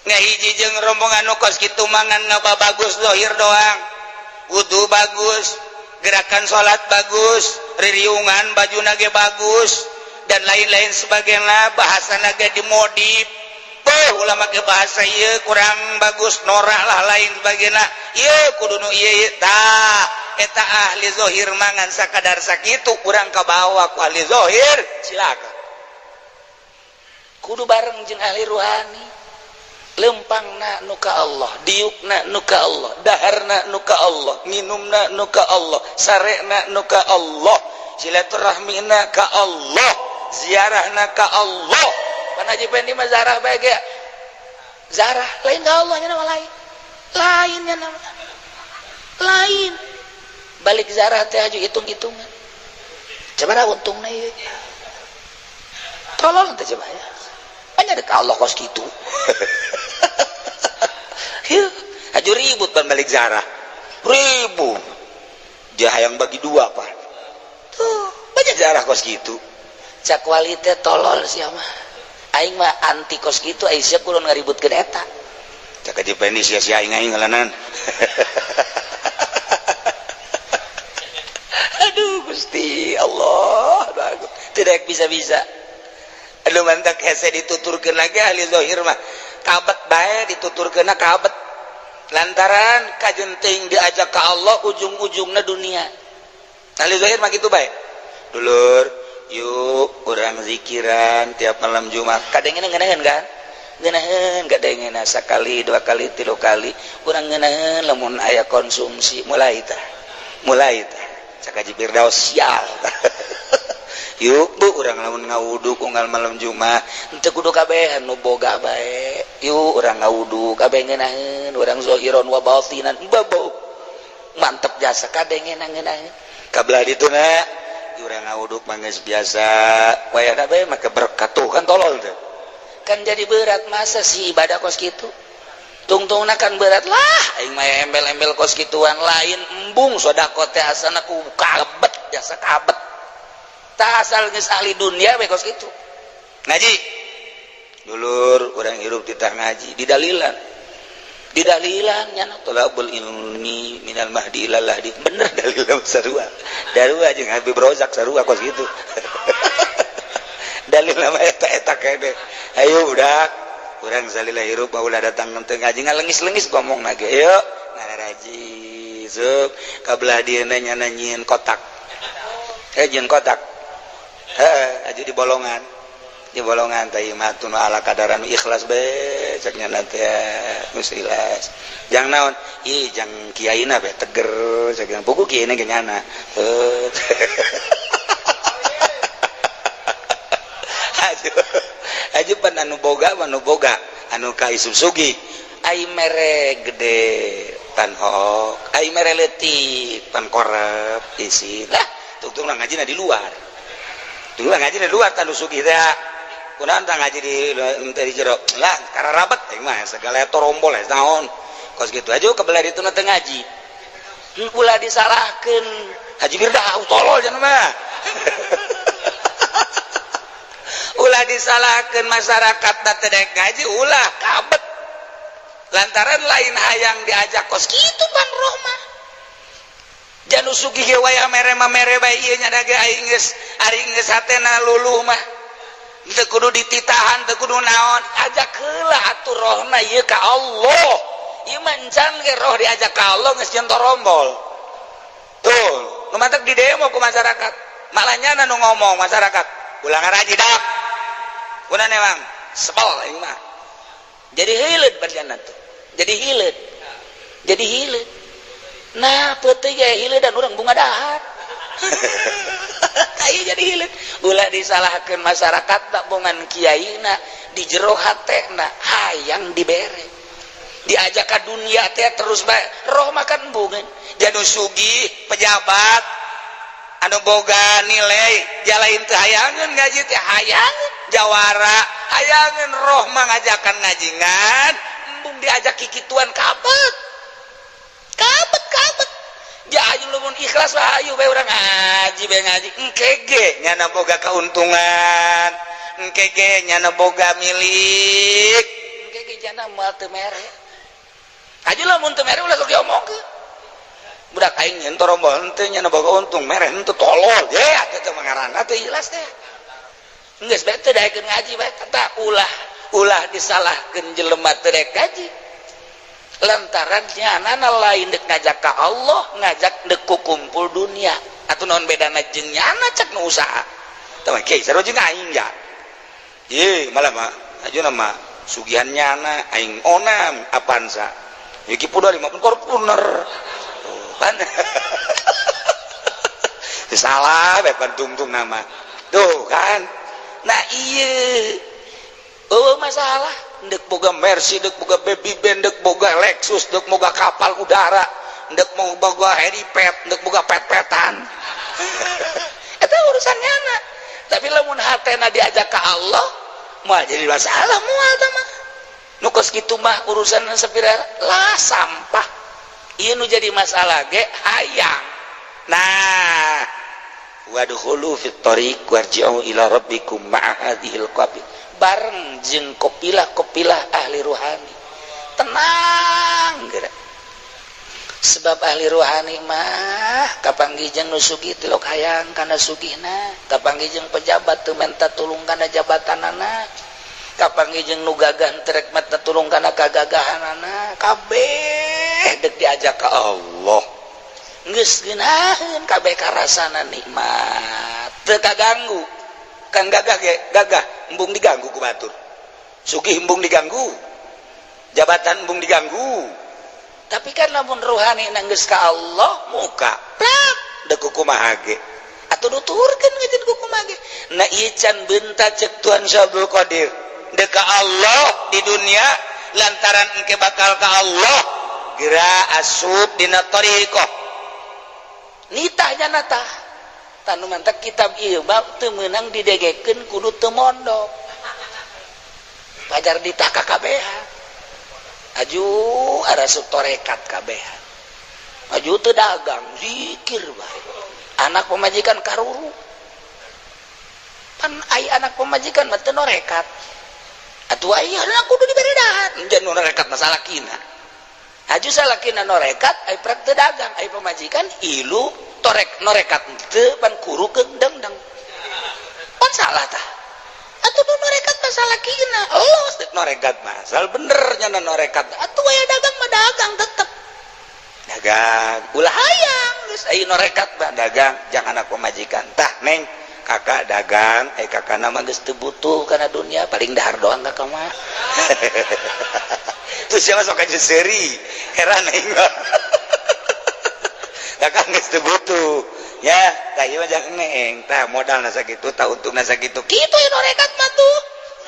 ngahiji jeung rombongan nu kos kitu mangan bagus zahir doang wudu bagus gerakan sholat bagus ririungan baju nage bagus dan lain-lain sebagainya bahasa nage dimodif ulama ke bahasa iya kurang bagus norak lah lain sebagainya iya kudu nu iya tah eta ahli zahir mangan sakadar sakitu kurang kabawa ku ahli zahir silakan kudu bareng jeung ahli ruhani lempangna nu ka Allah diukna nu ka Allah daharna nu ka Allah nginumna nu ka Allah sarena nu ka Allah silaturahmina ka Allah ziarahna ka Allah pan haji pendi mah zarah bae ge zarah lain ka Allah nya nama lain nya nama lain balik zarah teh aju hitung-hitungan coba untungna ieu tolong teh coba ya hanya dekat Allah kos gitu aju ribut pan balik zarah ribut dia hayang bagi dua pak tuh banyak zarah kos gitu cak kualitas tolol siapa aing mah anti kos gitu aing siap kulon ngaributkeun eta cak aja pendi sia-sia aing ngalanan aduh Gusti Allah tidak bisa-bisa lu mantak hese dituturkeun lagi ahli zahir mah kabet bae dituturkeunna kabet lantaran kajenting diajak ka Allah ujung-ujungna dunia ahli zahir mah kitu bae dulur yuk urang zikiran tiap malam Jumat kadengena ngeunaheun kan ngeunaheun kadengena sakali dua kali tilu kali urang ngeunaheun lamun aya konsumsi mulai tah cak haji Firdaus sial yuk bu urang lamun ngawudu unggal malam Jumat henteu kudu kabehan nu boga bae yuk urang ngawudu kabeh ngeunaheun urang zahiron wa batinan babo mantep jasa kadengena ngeunaheun kabelah dituna urang ngawudu mah geus biasa wayahna bae make berkat tuh kan tolol teh kan jadi berat masa si ibadah kos kitu tungtungna kan berat lah aing mah embel-embel kos kituan lain embung sedekah teh asana ku kabet jasa kabet tak asal geus ahli dunia we kos kitu ngaji dulur urang hirup titah ngaji didalilan nya tolabul ilmi minal mahdi ilal lahdi bener dalilan sarua darua jeung Habib Rozak sarua kos kitu dalil nama eta kene ayo udah urang salila hirup ulah datang teu ngaji ngalengis-lengis ngomong nage ayo ngararaji sup kabelah dieuna nya nyieun kotak nyieun kotak aja di bolongan teh mah tunu ala kadaran ikhlas be ceknya nanti geus ikhlas jang naon ih jang kiaina be teger cek buku kieu ge nyana aju pan anu boga anu ka isuk sugi ai mere gede tan hok ai mere leutik pan korep isi lah tung ngaji di luar dulu ngaji di luar tanu sugi teh kunaon tah ngaji di jero lah kararabat teh mah segala torombol naon kos kitu aja kebelah ditu teh ngaji ulah disalahkeun Haji Firdaus tolol cenah mah ulah disalahkeun masyarakat teh dek ngaji ulah kabet lantaran lain hayang diajak kos kitu pan roh mah janu sugih ge wayah mere bae ieu nya dage aing geus ari geus hatena luluh mah teu kudu dititahan teu kudu naon ajak heula atuh rohna ieu ka Allah ieu mancan ge roh diajak ka Allah geus jeung torombol tuh nu mantek di demo ku masyarakat malah nyana nu ngomong masyarakat ulah ngaraji dak kunaon emang sebel aing mah jadi hileud barjana tuh jadi hileud nah peuting ge hileud dan urang bunga dahar ayo jadi hileud ulah disalahkeun masyarakat tak bongan kiaina di jero hatena hayang dibere diajak ka dunia teh terus bae roh makan bungan janu sugih pejabat anu boga nilai jalain teh hayangeun ngaji teh hayangeun jawara hayangeun roh mah ngajakan ngajingan embung diajak kikituan kabet ja aju lumun ikhlas wah ayu bae urang ngaji engke ge nyana boga kauntungan engke ge nyana boga milik engke ge jana moal teu mere aju lamun teu mere ulah sok diomongkeun budak aing nyen torombol teh nyana boga untung mere henteu tolol ye atuh teh mangaranna teh ikhlas teh geus bae teh daekeun ngaji bae kata ulah disalahkeun jelema teu rek ngaji lantaran nyanana lain dek ngajak ka Allah ngajak dek kumpul dunia atuh naon bedana jeung nyana cek nu usaha tah kiai sarojeng aing ya ye malah mah ajeuna mah sugihan nyana aing onam apansa iki pudar 50 korpuner pan salah bae tungtung nama tuh kan nah ieu masalah dek boga Mercy, dek boga baby band, dek boga Lexus, dek boga kapal udara, dek mau boga helipad, dek boga pet-petan. Itu urusannya anak. Tapi lamun hatena diajak ke Allah, mah jadi masalah moal teh mah. Nu kos kitu mah urusan sapira lah sampah. Ieu nu jadi masalah ge hayang. Nah, wadkhulu fit thariq warji'u ila rabbikum ma'a hadhil qabil. Bareng jeung kopilah ahli ruhani tenang geura sebab ahli ruhani mah kapanggih nu sugih teh lok hayang kana sugihna kapanggih jeung pejabat teu menta tulung kana jabatanana kapanggih jeung nu gagah teu rek menta tulung kana kagagahanana kabeh deuk diajak ka Allah geus geunaheun kabeh karasana nikmat teu kaganggu kan gagah embung diganggu ku batur sugih embung diganggu jabatan embung diganggu tapi kan lamun rohani nanggeus ka Allah muka plak deuk kumaha ge atuh nuturkeun ngeujeun kumaha ge na ieu can beunta cek Tuhan Syabul Qadir deuk ka Allah di dunia lantaran engke bakal ka Allah geura asup dina thariqah nitahnya natah tanu mantak kitab ieu mah teu meunang didegekeun kudu teu mondok pajar ditah kakabehan aju arasuk torekat kabehan aju teu dagang zikir bae anak pemajikan karuru pan ai anak pemajikan mah teu norekat atuh ai anak kudu dibere dahan enjeun norekat mah salakina aju salakina norekat ai prak teu dagang ai pemajikan ilu torek norekat teu pan kuru keundang-dang pan salah tah atuh nu norekat mah salakina los dek norekat mah sal bener nya norekat atuh aya dagang mah dagang tetep dagang ulah hayang geus aya norekat mah dagang jangan anak pemajikan tah neng kakak dagang kakana mah geus teu butuh kana dunia paling dahar doang kakak mah terus siapa sok aja seri heran neng kakak geus teu butuh ya tah ieu mah jangan neng tah modalna sakitu tah untungna sakitu kitu ya norekat mah tuh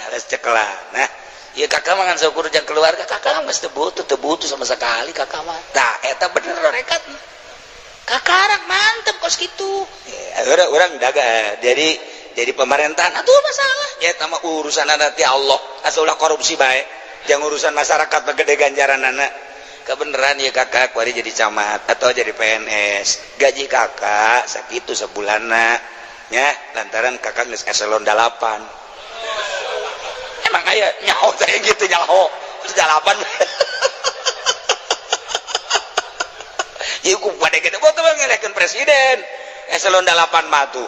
harus cekelah nah ieu kakak mah ngan syukur jeung keluarga kakak geus teu butuh sama sekali kakak mah tah eta bener norekat kakarak mantep kos kitu urang dagang jadi pemerintahan atuh masalah ya eta mah urusan nanti Allah asa ulah korupsi bae jangan urusan masyarakat mah gede ganjaranana kebeneran ya kakak kuari jadi camat atau jadi PNS gaji kakak sakitu sebulanna ya lantaran kakak geus eselon 8 emang aya nyaho teh gitu nyaho 8 ieu ku pada gede bote ngelehkeun presiden eselon 8 mah tuh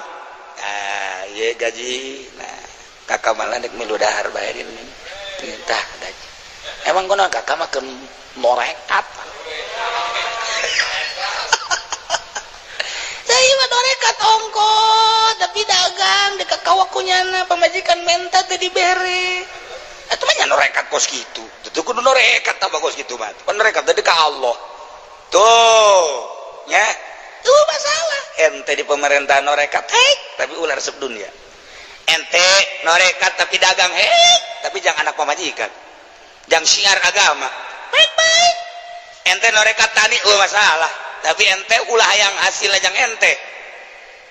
nah ieu gaji nah kakak malah nek milu dahar bayarin tah gaji emang kunaon kakak mah keun norekat saya mah norekat ongkos tapi dagang dekat kawakunyana pemajikan menta teh dibere atuh mah nya norekat kos kitu teu kudu norekat tambah kos kitu mah norekat teh ka Allah tuh nya tuh masalah ente di pemerintahan norekat tapi ular resep dunia ente norekat tapi dagang tapi jangan anak pemajikan jangan syiar agama baik-baik ente norekat tani masalah tapi ente ulah yang hasil ajang ente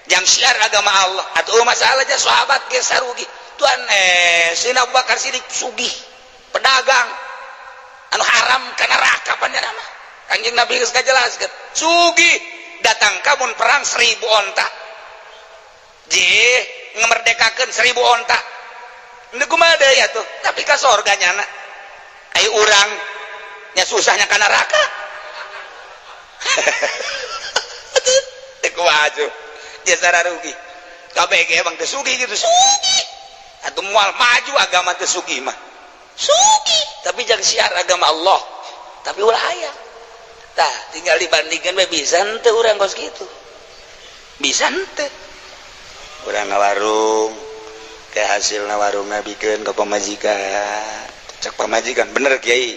jang siar agama Allah atuh masalah aja sahabat ge sarugi tuan Sina Abu Bakar Siddiq sugih pedagang anu haram kana neraka panjana mah Kanjeng Nabi geus ngajelaskeun sugih datang kamun perang 1000 onta ngemerdekakeun 1000 onta nu kumaha deui atuh tapi ka sorga nyana aya urang nya susahnya ka neraka teu kumaha atuh jasa rugi kabeh ge emang teu sugih gitu sugih atuh moal maju agama teu sugih mah sugih tapi jangan siar agama Allah tapi ulah aya tah tinggal dibandingkan we bisa henteu urang kos kitu bisa henteu urang ngawarung ke hasilna warungna bikeun ka pamajikan cek pamajikan bener kiai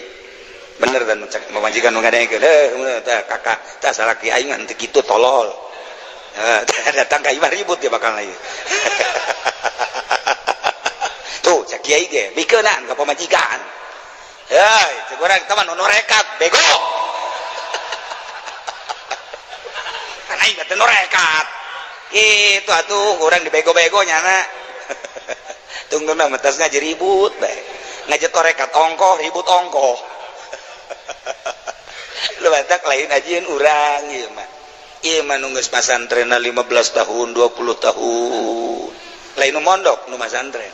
bener dan cek pamajikan nu ngadengekeun tah kakak tah salah kiai ngan teu kitu tolol datang ka imah ribut dia bakal lagi tuh cek kiai ge bikeunan ka pamajikan heuy cek urang teman nu norekat bego kan aing teh norekat itu atuh urang dibego-bego nyana tungguna metas ngaji ribut bae ngaji torekat ongkoh ribut ongkoh lu batak lain ajieun urang ieu mah ieu mah nu geus pasantrenna 15 tahun 20 tahun lain nu mondok nu pasantren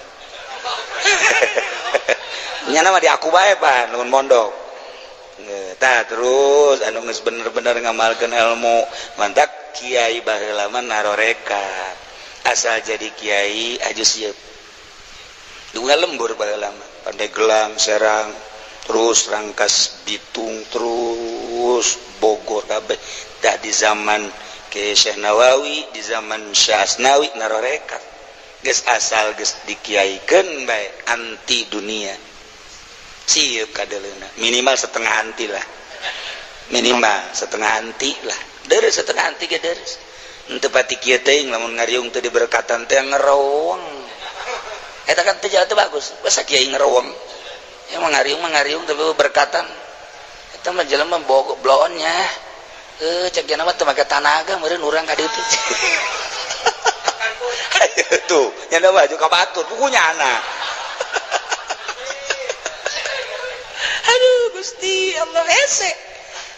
nyana mah di aku bae pan nu mondok tah terus anu geus bener-bener ngamalkeun ilmu mantak kiai baheula mah narorekat asal jadi kiai aju sieup dunga lembur baheula mah pandai gelang serang terus Rangkas Bitung terus Bogor kabeh dah di zaman ke Syekh Nawawi di zaman Syekh Asnawi narorekat geus asal geus dikiaikeun bae anti dunia sieup kadeleuna minimal setengah anti lah minimal setengah anti lah deres setengah anti ge deres henteu pati kieu teuing lamun ngariung teu diberkatan teh ngerowong eta kan teh jalan teh bagus basa kiai ngerowong emang ngariung tapi berkatan eta mah jelema bloonnya cek jana mah teu make tanaga meureun urang ka ditu tuh nyanda maju ka batur pugunya anak aduh Gusti Allah hese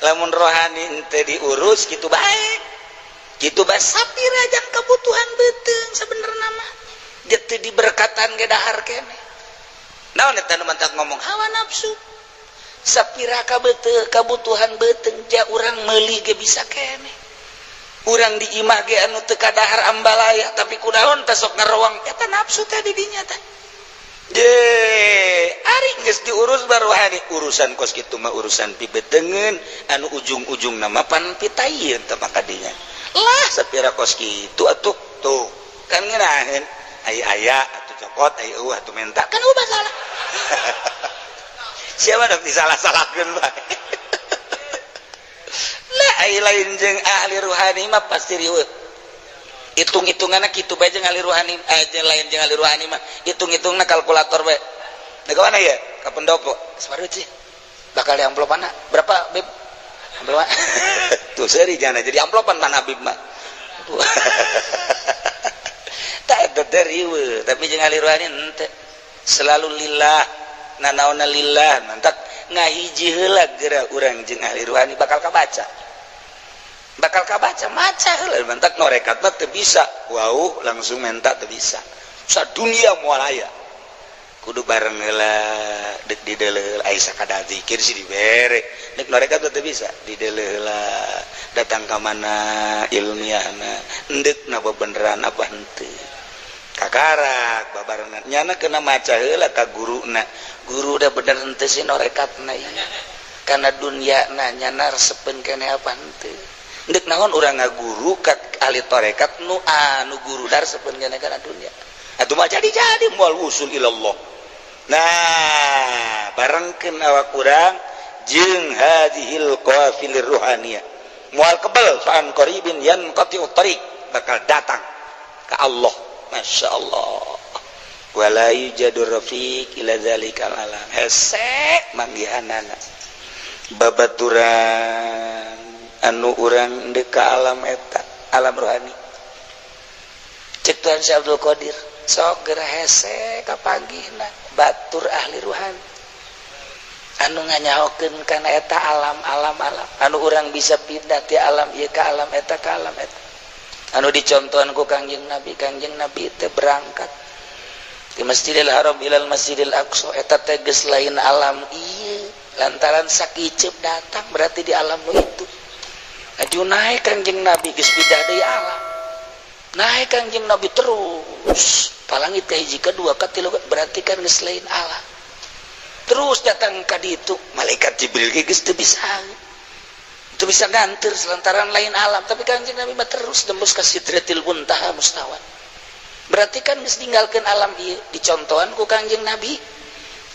lamun rohani teu diurus kitu bae kitu bae sapira jang kebutuhan beuteung sabenerna mah dia teu diberkatan ge dahar keneh naon eta nu mantak ngomong hawa nafsu sapira kabutuhan beuteung ja urang meuli ge bisa keneh urang di imah ge anu teu kadahar ambalaya tapi kunaon teh sok ngarowang eta nafsu teh di dinya teh ari geus diurus barohani urusan kos kitu mah urusan pibeteungeun anu ujung-ujungna mah pan pitaieun teh maka dinya lah sapira kos kitu atuh tuh kan ngeunaheun aya atuh cokot aya eueuh atuh menta kan ubah salah siapa dok disalah-salahkeun bae lah ai lain jeung ahli ruhani mah pasti riweuh hitung-hitunganna kitu bae jeung ahli ruhani aja lain jeung ahli ruhani mah hitung-hitungna kalkulator bae da ka mana ya ka pendopo sabareuh sih bakal di amplopana berapa beb amplop tuh seuri jangan jadi amplopan mana Habib mah tak ada riweuh tapi jeung ahli ruhani henteu selalu lillah nanaonna lillah mantak ngahiji heula geura urang jeung ahli ruhani bakal kabaca maca heula mantak norekat mah teu bisa wauh langsung menta teu bisa sadunia moal aya kudu bareng heula deuk dideuleuh aya sakada zikir sih dibere nek norekat teu bisa dideuleuh heula datang ka mana ilmiahna endeukna bebeneran apa henteu kakarak babarengan nyana kena maca heula ka guruna guru udah bener henteu sih norekatna ieu kana dunyana nyana resepeun keneh apa henteu ndek naon urang ngaguru ka ahli tarekat nu anu guru dar sepeun keneh kana dunya atuh mah jadi moal usul ilallah nah barengkeun awak urang jeung hadhil qawafilir ruhaniyah moal kebal fa'an qaribin yanqati'u tariq bakal datang ka Allah Masya Allah wala yujadur rafiq ila zalikal alam hese manggihanana babaturan anu urang deka alam eta alam rohani cek Tuhan Syekh Abdul Qadir sok geura hese ka pagina batur ahli ruhani anu nganyahokeun kana eta alam anu urang bisa pindah ti alam ieu ka alam eta anu dicontohan ku Kangjeng Nabi teh berangkat di Masjidil Haram ilal Masjidil Aqsa eta teh geus lain alam ieu lantaran sakicep datang berarti di alam itu aju naik Kangjeng Nabi geus pindah deui alam naik Kangjeng Nabi terus palangit ka hiji kadua katilu berarti kan geus lain alam terus datang ka ditu malaikat Jibril geus teu bisa nganter selantaran lain alam tapi Kangjeng Nabi mah terus tembus ka Sidratil Muntaha mustawan berarti kan geus ninggalkeun alam ieu dicontohan ku Kangjeng Nabi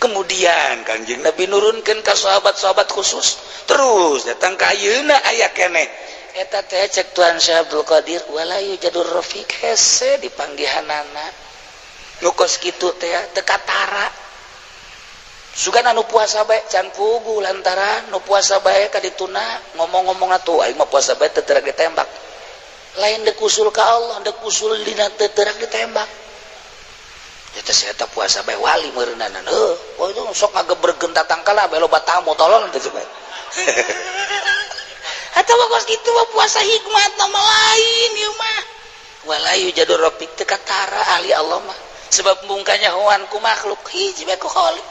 kemudian Kangjeng Nabi nurunkeun ka sahabat-sahabat khusus terus datang ka ayeuna aya keneh eta teh cek Tuhan Syekh Abdul Qadir wala yujadur rafiq hese dipanggihanana nu kos kitu teh teu katara sugan anu puasa bae can pugu lantaran nu puasa bae ka dituna ngomong-ngomong atuh aing mah puasa bae teu teurak ditembak lain dek usul ka Allah dek usul dina teu teurak ditembak eta saya puasa bae wali meureunanan oh itu sok ngagebregeun tatangkala bae loba tamu tolol teh cenah atawa kos kitu mah puasa hikmat nama lain ieu mah walayu jadur rafiq teu katara ahli Allah mah sebab mungkanya hewan ku makhluk hiji bae ku khaliq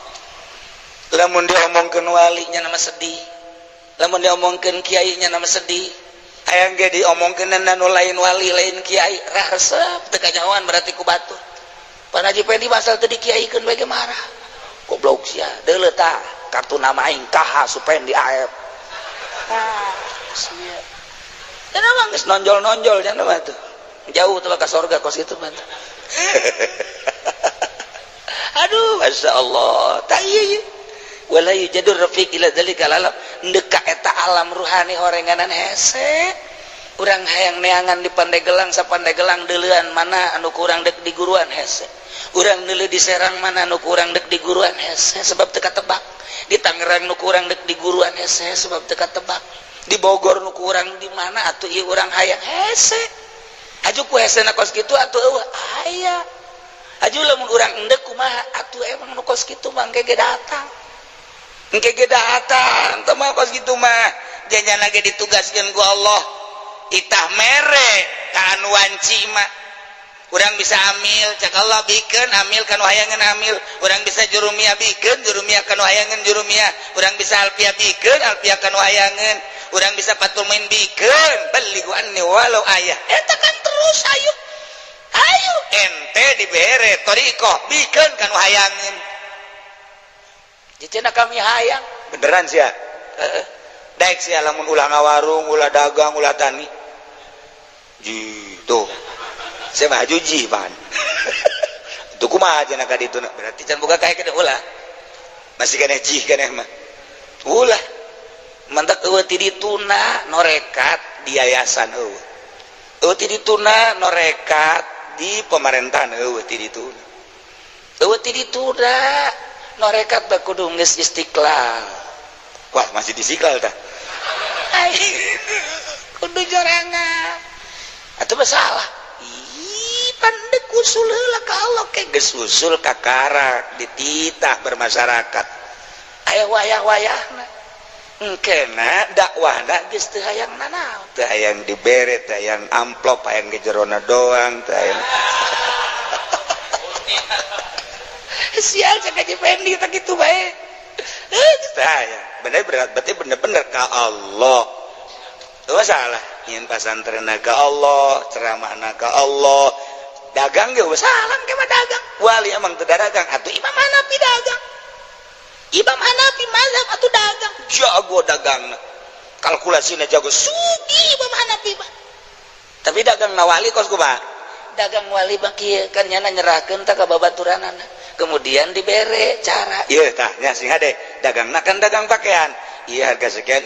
lamun diomongkeun wali nya nama sedih lamun diomongkeun kiai nya nama sedih hayang ge diomongkeun anu lain wali lain kiai resep teu kanyahoan berarti ku batur Pan Haji Pendi basal teu dikiaikeun bae ge marah goblok sia deuleu tah kartu nama aing KH Supendi AF sia dan mah geus nonjol-nonjol nya mah tuh jauh teh ka surga kos itu mah aduh masyaallah tah ieu wala yujadur rafiq ila dzalika alam ndeka eta alam ruhani horenganan hese urang hayang neangan di Pandegelang sapandegelang deuleuan mana anu kurang dek di guruan hese urang deuleu di Serang mana anu kurang dek di guruan hese sebab teu katebak di Tangerang nu kurang dek di guruan hese sebab teu katebak di Bogor nu kurang di mana atuh ieu urang hayang hese aju ku hesena kos kitu atuh eueuh aya aju lamun urang endek kumaha atuh emang nu kos kitu mah engke ge datang engke ge datang teu mah kos kitu mah janjana ge ditugaskeun ku Allah itah mere ka anu wanci mah urang bisa amil cak Allah bikeun amil kanu hayangan amil urang bisa jurumiyah bikeun jurumiyah kanu hayangan jurumiyah urang bisa alfiah bikeun alfiah kanu hayangan urang bisa fatul main bikeun baligu anni walau ayah eta kan terus ayo ente dibere torikoh bikeun kanu hayangan jicena kami hayang beneran sia daek sia lamun ulah ngawarung ulah dagang ulah tani gitu saya mah juji pan itu kumaha aja nak ditu berarti can boga kae kene ulah masih kene jih kene mah ulah mantak eueuh ti dituna norekat di yayasan eueuh ti dituna norekat di pemerintahan eueuh ti dituna norekat da kudu geus istiqlal wah masih di istiqlal tah kudu jorangan atuh masalah pandek usul heula ka Allah ke geus usul ka karak dititah bermasyarakat aya wayah-wayahna engkena dakwahna geus teu hayang nanaon teu hayang dibere teu hayang amplop hayang ge jerona doang teu hayang sial cek Haji Pendi tak gitu bae teu hayang bener berarti bener-bener ka Allah teu salah nyin pasantrenna ka Allah ceramahna ka Allah dagang ge salam ke mah dagang wali emang teu dagang atuh Imam Hanafi dagang Imam Hanafi mazhab atuh dagang jago dagangna kalkulasina jago sugi Imam Hanafi mah tapi dagang na wali kos kumaha dagang wali mah kieu kan nyana nyerahkeun tah ka babaturanana kemudian dibere cara ieu tah nya sing hade dagangna kan dagang pakaian ieu harga sekian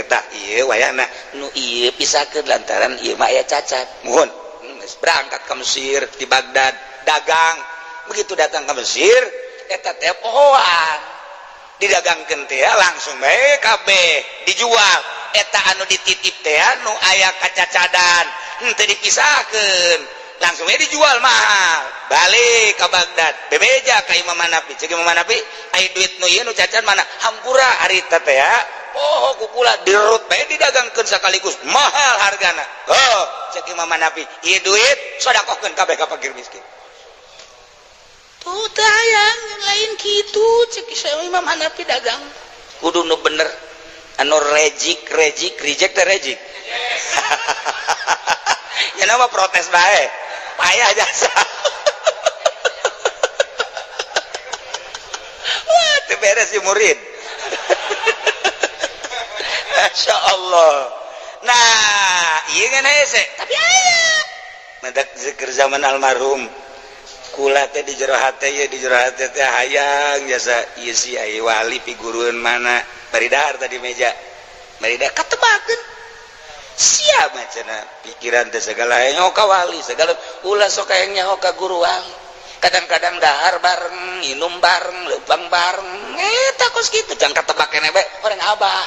tah ieu wayahna nu ieu pisahkeun lantaran ieu mah aya cacat muhun berangkat ke Mesir di Baghdad dagang begitu datang ke Mesir eta teh pohoan didagangkeun teh langsung bae kabeh dijual eta anu dititip teh anu aya kacacadan henteu dipisahkeun langsung dijual mahal balik ke Baghdad bebeja ka Imam Hanafi cek Imam Hanafi ai duit nu ieu nu cacan mana hampura harita teh ya oh kukula dirut bae didagangkeun sakaligus mahal hargana oh cek Imam Hanafi ieu duit sedekahkeun kabeh ka fakir miskin tuh tayang lain kitu cek Imam Hanafi dagang kudu nu bener anu rejik teh rejik ya nama protes bae payah jasa wah itu beres si murid Masya Allah nah iya kan hese tapi ayah mendak zikir zaman almarhum kula teh di jero hate ya di jero hate teh hayang jasa ieu si ai wali figureun mana bari dahar tadi meja bari dahar katebakeun sia macana pikiran teh segala nyaho ka wali segala ulah sok hayang nyaho ka guruang kadang-kadang dahar bareng minum bareng leumpang bareng eta kos kitu jang katebak keneh bae orang abah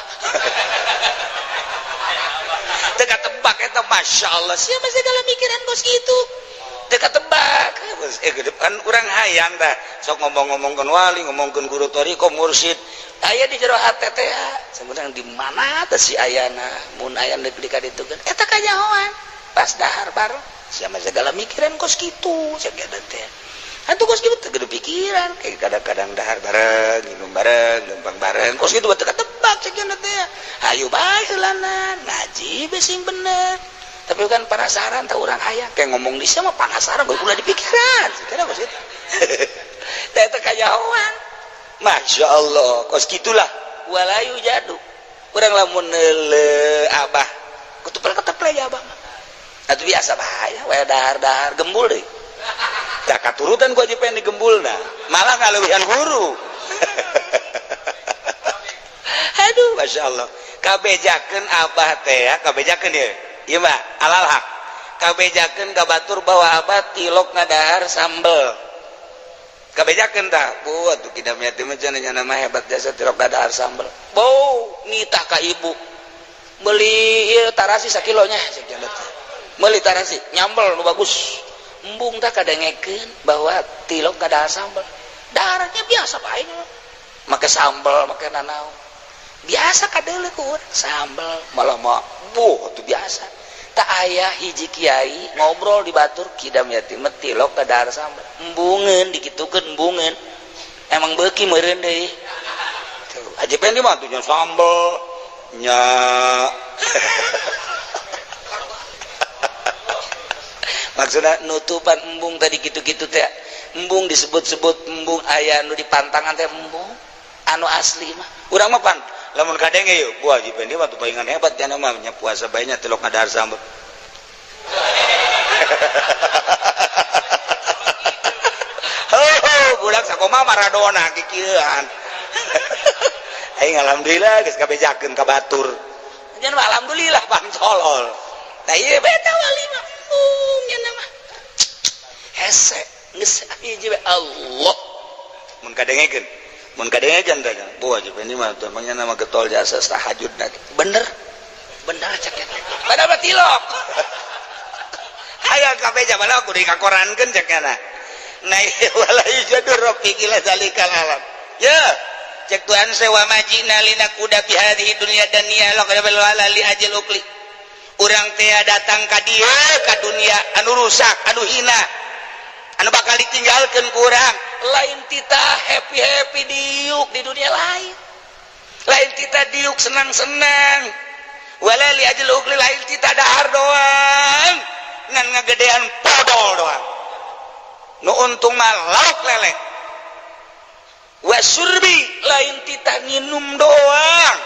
teu katebak eta masyaallah sia mah segala mikiran kos kitu teu katebak kedepan urang hayang tah sok ngomong-ngomongkeun wali ngomongkeun guru thariqah mursyid aya di jero hate teh sebenarnya di mana teh si ayana mun aya negeri ka ditu kan eta kanyahoan pas dahar bareng sia mah segala mikiran kos kitu sagede teh atuh kos kitu teu gede pikiran kayak kadang-kadang dahar bareng minum bareng leumpang bareng kos kitu teu katebak sagede teh hayu bae heulanan ngaji be sing bener tapi kan penasaran tah urang hayang kayak ngomong di sia mah penasaran bae ulah dipikiran sagede kos kitu teh teh kanyahoan Masya Allah kos gitulah walayu jadu urang lamun neule abah ketepel ya abah atuh biasa bae we dahar-dahar gembul deui da katurutan ku aja pengen digembulna malah ngaleuwihan guru aduh Masya Allah kabejakeun abah teh ya kabejakeun ieu ieu mah alal haq kabejakeun ka batur bahwa abah tilok ngadahar sambel kabejakeun tah bu atuh kidam yatim cenah nama hebat jasa tilok dadahar sambel bau nitah ka ibu meuli ieu tarasi sakilonya sakian teh meuli tarasi nyambel nu bagus embung tah kadengekeun bahwa tilok dadahar sambel daharnya biasa bae make sambel make nanaon biasa kadeuleu ku urang sambel malah mah bu atuh biasa tak ayah hiji kiai ngobrol di batur kidam yatim tilok dadahar sambel embungeun dikitukeun embungeun emang beuki meureun deui tuh aja pengen mah tuh sambel nya maksudna nutupan embung tadi gitu-gitu teh embung disebut-sebut embung aya nu di pantangan teh embung anu asli mah urang mah pan lamun kadenge yeuh buah ji pendi mah palingan hebat cenah mah nya puasa bae nya telok ngadahar sambel budak sakoma Maradona kikieuan aing alhamdulillah geus kabejakeun ka batur nya mah alhamdulillah pancolol tah ieu beta wali mah nya mah hese geus hiji we Allah mun kadengekeun teh buah aja ini mah tuh emangnya nama getol jasa tahajud nanti bener cek ya padahal tilok hayang kabeja malah aku dikakorankeun cek kana naik wala yadur rafi ila zalikal alam ya cek Tuhan sewa majina lina kuda fi hadhihi dunya dania la qad wala li ajal ukli urang teh datang ka dieu ka dunia anu rusak anu hina anu bakal ditinggalkeun ku urang lain tita happy diuk di dunia lain tita diuk senang-senang wala li ajal ukli lain tita dahar doang ngan ngagedean podol doang nu untung mah lauk lele wasurbi lain tita nginum doang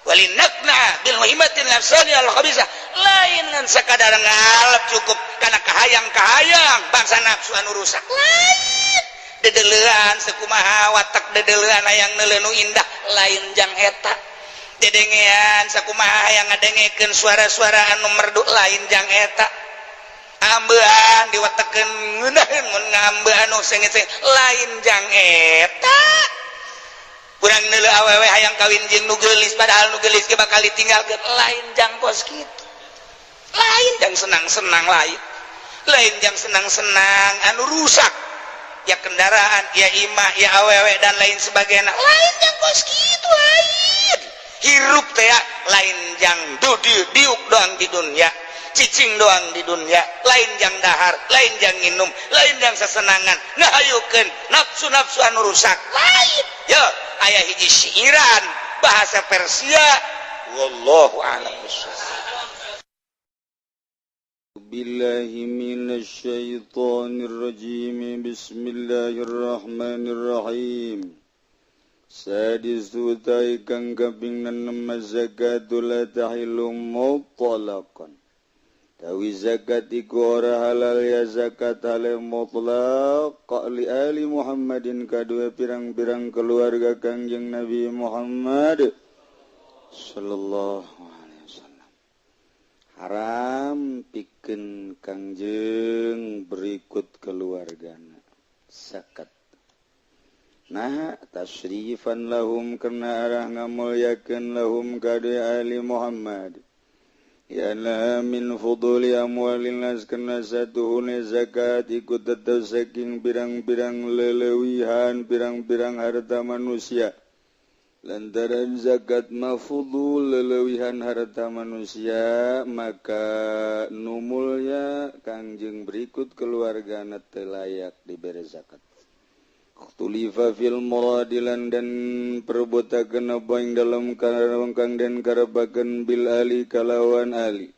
walinakna bil muhimmatin nafsani al khabisah lain ngan sakadar ngalap cukup kana kahayang bangsa nafsu anu rusak lain dedeleuan sakumaha watak dedeleuan hayang neuleu indah lain jang eta dedengean sakumaha hayang ngadengekeun suara-suara anu merdu lain jang eta ambean diwatekeun ngeunaheun mun ngambeun anu sengit lain jang eta urang neuleu awewe hayang kawin jeung nu geulis padahal nu geulis ge bakal ditinggalkeun lain jang kos kitu lain jang senang-senang lain lain yang senang-senang anu rusak ya kendaraan ya imah ya awewe dan lain sebagainya lain yang bos gitu lain hirup teh lain yang diuk doang di dunia cicing doang di dunia lain yang dahar lain yang minum lain yang sesenangan ngahayukeun nafsu-nafsu anu rusak lain ya aya hiji syairan bahasa Persia wallahu a'lam bishawab. Billahi minasyaitonir rajim. Bismillahirrahmanirrahim. Sadisu tai kang kaping 6 zakatul la tahillu mutlaqan. Tawi zakat iku ora halal ya zakat halal mutlaq li ali Muhammadin kadua pirang-pirang keluarga Kangjeng Nabi Muhammad sallallahu alaihi wasallam. Haram pikeun Kangjeng berikut keluargana zakat. Nah tasyrifan lahum karena arah ngamulyakeun lahum kadua ali Muhammad. Ya la min fuduli amwalin nas kana satuhune zakat ikut tetap saking pirang-pirang lelewihan pirang-pirang harta manusia lantaran zakat mafudul lelewihan harta manusia maka numulnya Kangjeng berikut keluargana teu layak dibere zakat. Tulifa fil muradilan dan perbuatakan apa yang dalam karangkang dan karabakan bil ali kalawan ali.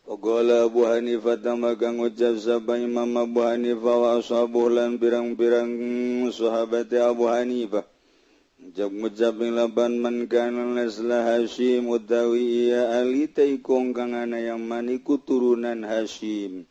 Waqala Abu Hanifah tamagang ucap sabah Imam Abu Hanifah wa ashabuh lan pirang-pirang sahabat Abu Hanifah. Ucap laban man kana nasla Hashim utawi ia ali taikong kang ana yang maniku turunan Hashim.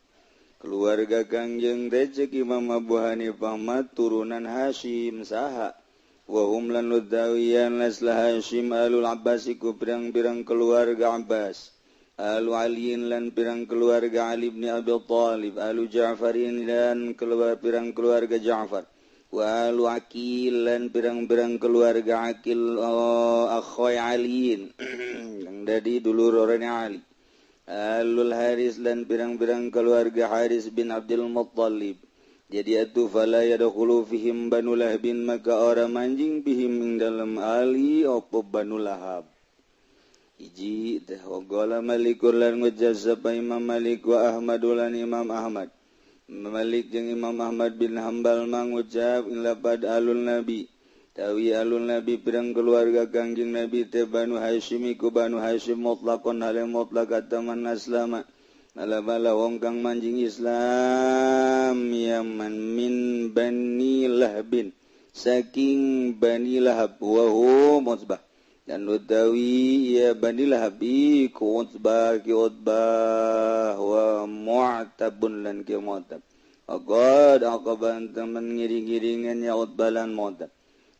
Keluarga Kangjeng rezeki Imam Abu Hanifah mat turunan Hashim saha wa hum lan udawiyan lasla Hashim alul Abbas iku pirang-pirang keluarga Abbas alu Aliin lan pirang keluarga Ali bin Abi Thalib alu Ja'farin lan pirang keluarga Ja'far wa alu Aqil lan pirang-pirang keluarga Aqil akhoy Aliin yang dari dulur orangnya Ali Alul Haris dan pirang-pirang keluarga Haris bin Abdul Muttalib. Jadi atu fala yadkhulu fihim Banu Lahbin maka orang manjing bihim ing dalam ali opo Banu Lahab. Iji teh waqala Malikul lan ngajazaba Imam Malik wa Ahmad lan Imam Ahmad. Malik jeung Imam Ahmad bin Hambal mangucap lapad alul Nabi. Tawi alun Nabi pirang keluarga Kangjeng Nabi te Banu Hashim iku Banu Hashim mutlaqon hale mutlaq ataman aslama alabala wong kang manjing Islam yaman min Bani Lahbin saking Bani Lahab wa hum Utbah dan utawi ya Bani Lahab iku Utbah ki Utbah wa Mu'tabun lan ki Mu'tab aqad aqaban teman ngiring-ngiringan ya Utbah lan Mu'tab.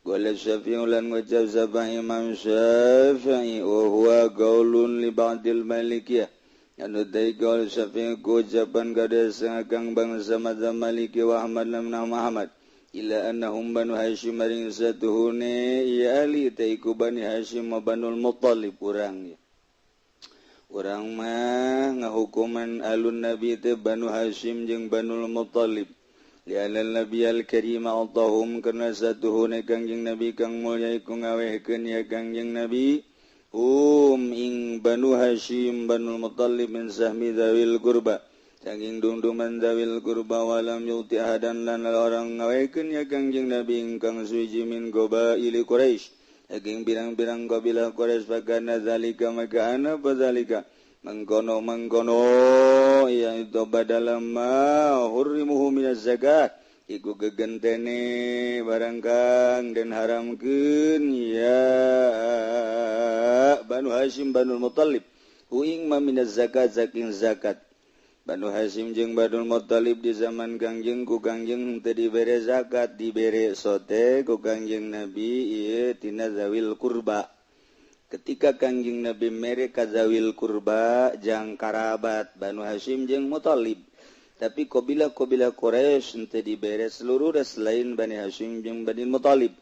Qala Syafi'i lan wajab sabah Imam Syafi'i wa huwa qaulun li ba'dil Malikiyah. Anu dai qaul Syafi'i ku ucapan kada sangang bangsa mazhab Maliki wa Ahmad lan Muhammad. Ila annahum Banu Hashim maring satuhune ya ali taiku Bani Hashim wa Banul Muttalib urang ya. Urang mah ngahukuman alun Nabi te Banu Hashim jeung Banul Muttalib. Li'alal Nabi al-Karim Allahum karena satuhune Kangjeng Nabi kang mulya iku ngawehkeun ya Kangjeng Nabi ing Banu Hashim Banul Muttalib min sahmi dawil qurba saking dungduman dawil qurba walam yuti ahadan lan orang ngawehkeun ya Kangjeng Nabi ingkang suci min qabaili Quraisy saking birang-birang kabilah Quraisy fakana zalika maka ana bazalika mengkono yaitu badalam ma hurrimuhu minaz zakat iku gegentene barang kang den haramkeun ya Banu Hashim Banul Muttalib uing ma minaz zakat saking zakat Banu Hashim jeung Banul Muttalib di zaman Kangjeng ku Kangjeng teu dibere zakat dibere sote ku Kangjeng Nabi ieu tina zawil qurba. Ketika Kangjeng Nabi mere kazawil kurba jang karabat Banu Hashim jeung Muttalib. Tapi kabilah-kabilah Quraisy henteu dibere seluruh selain Bani Hashim jeung Bani Muttalib.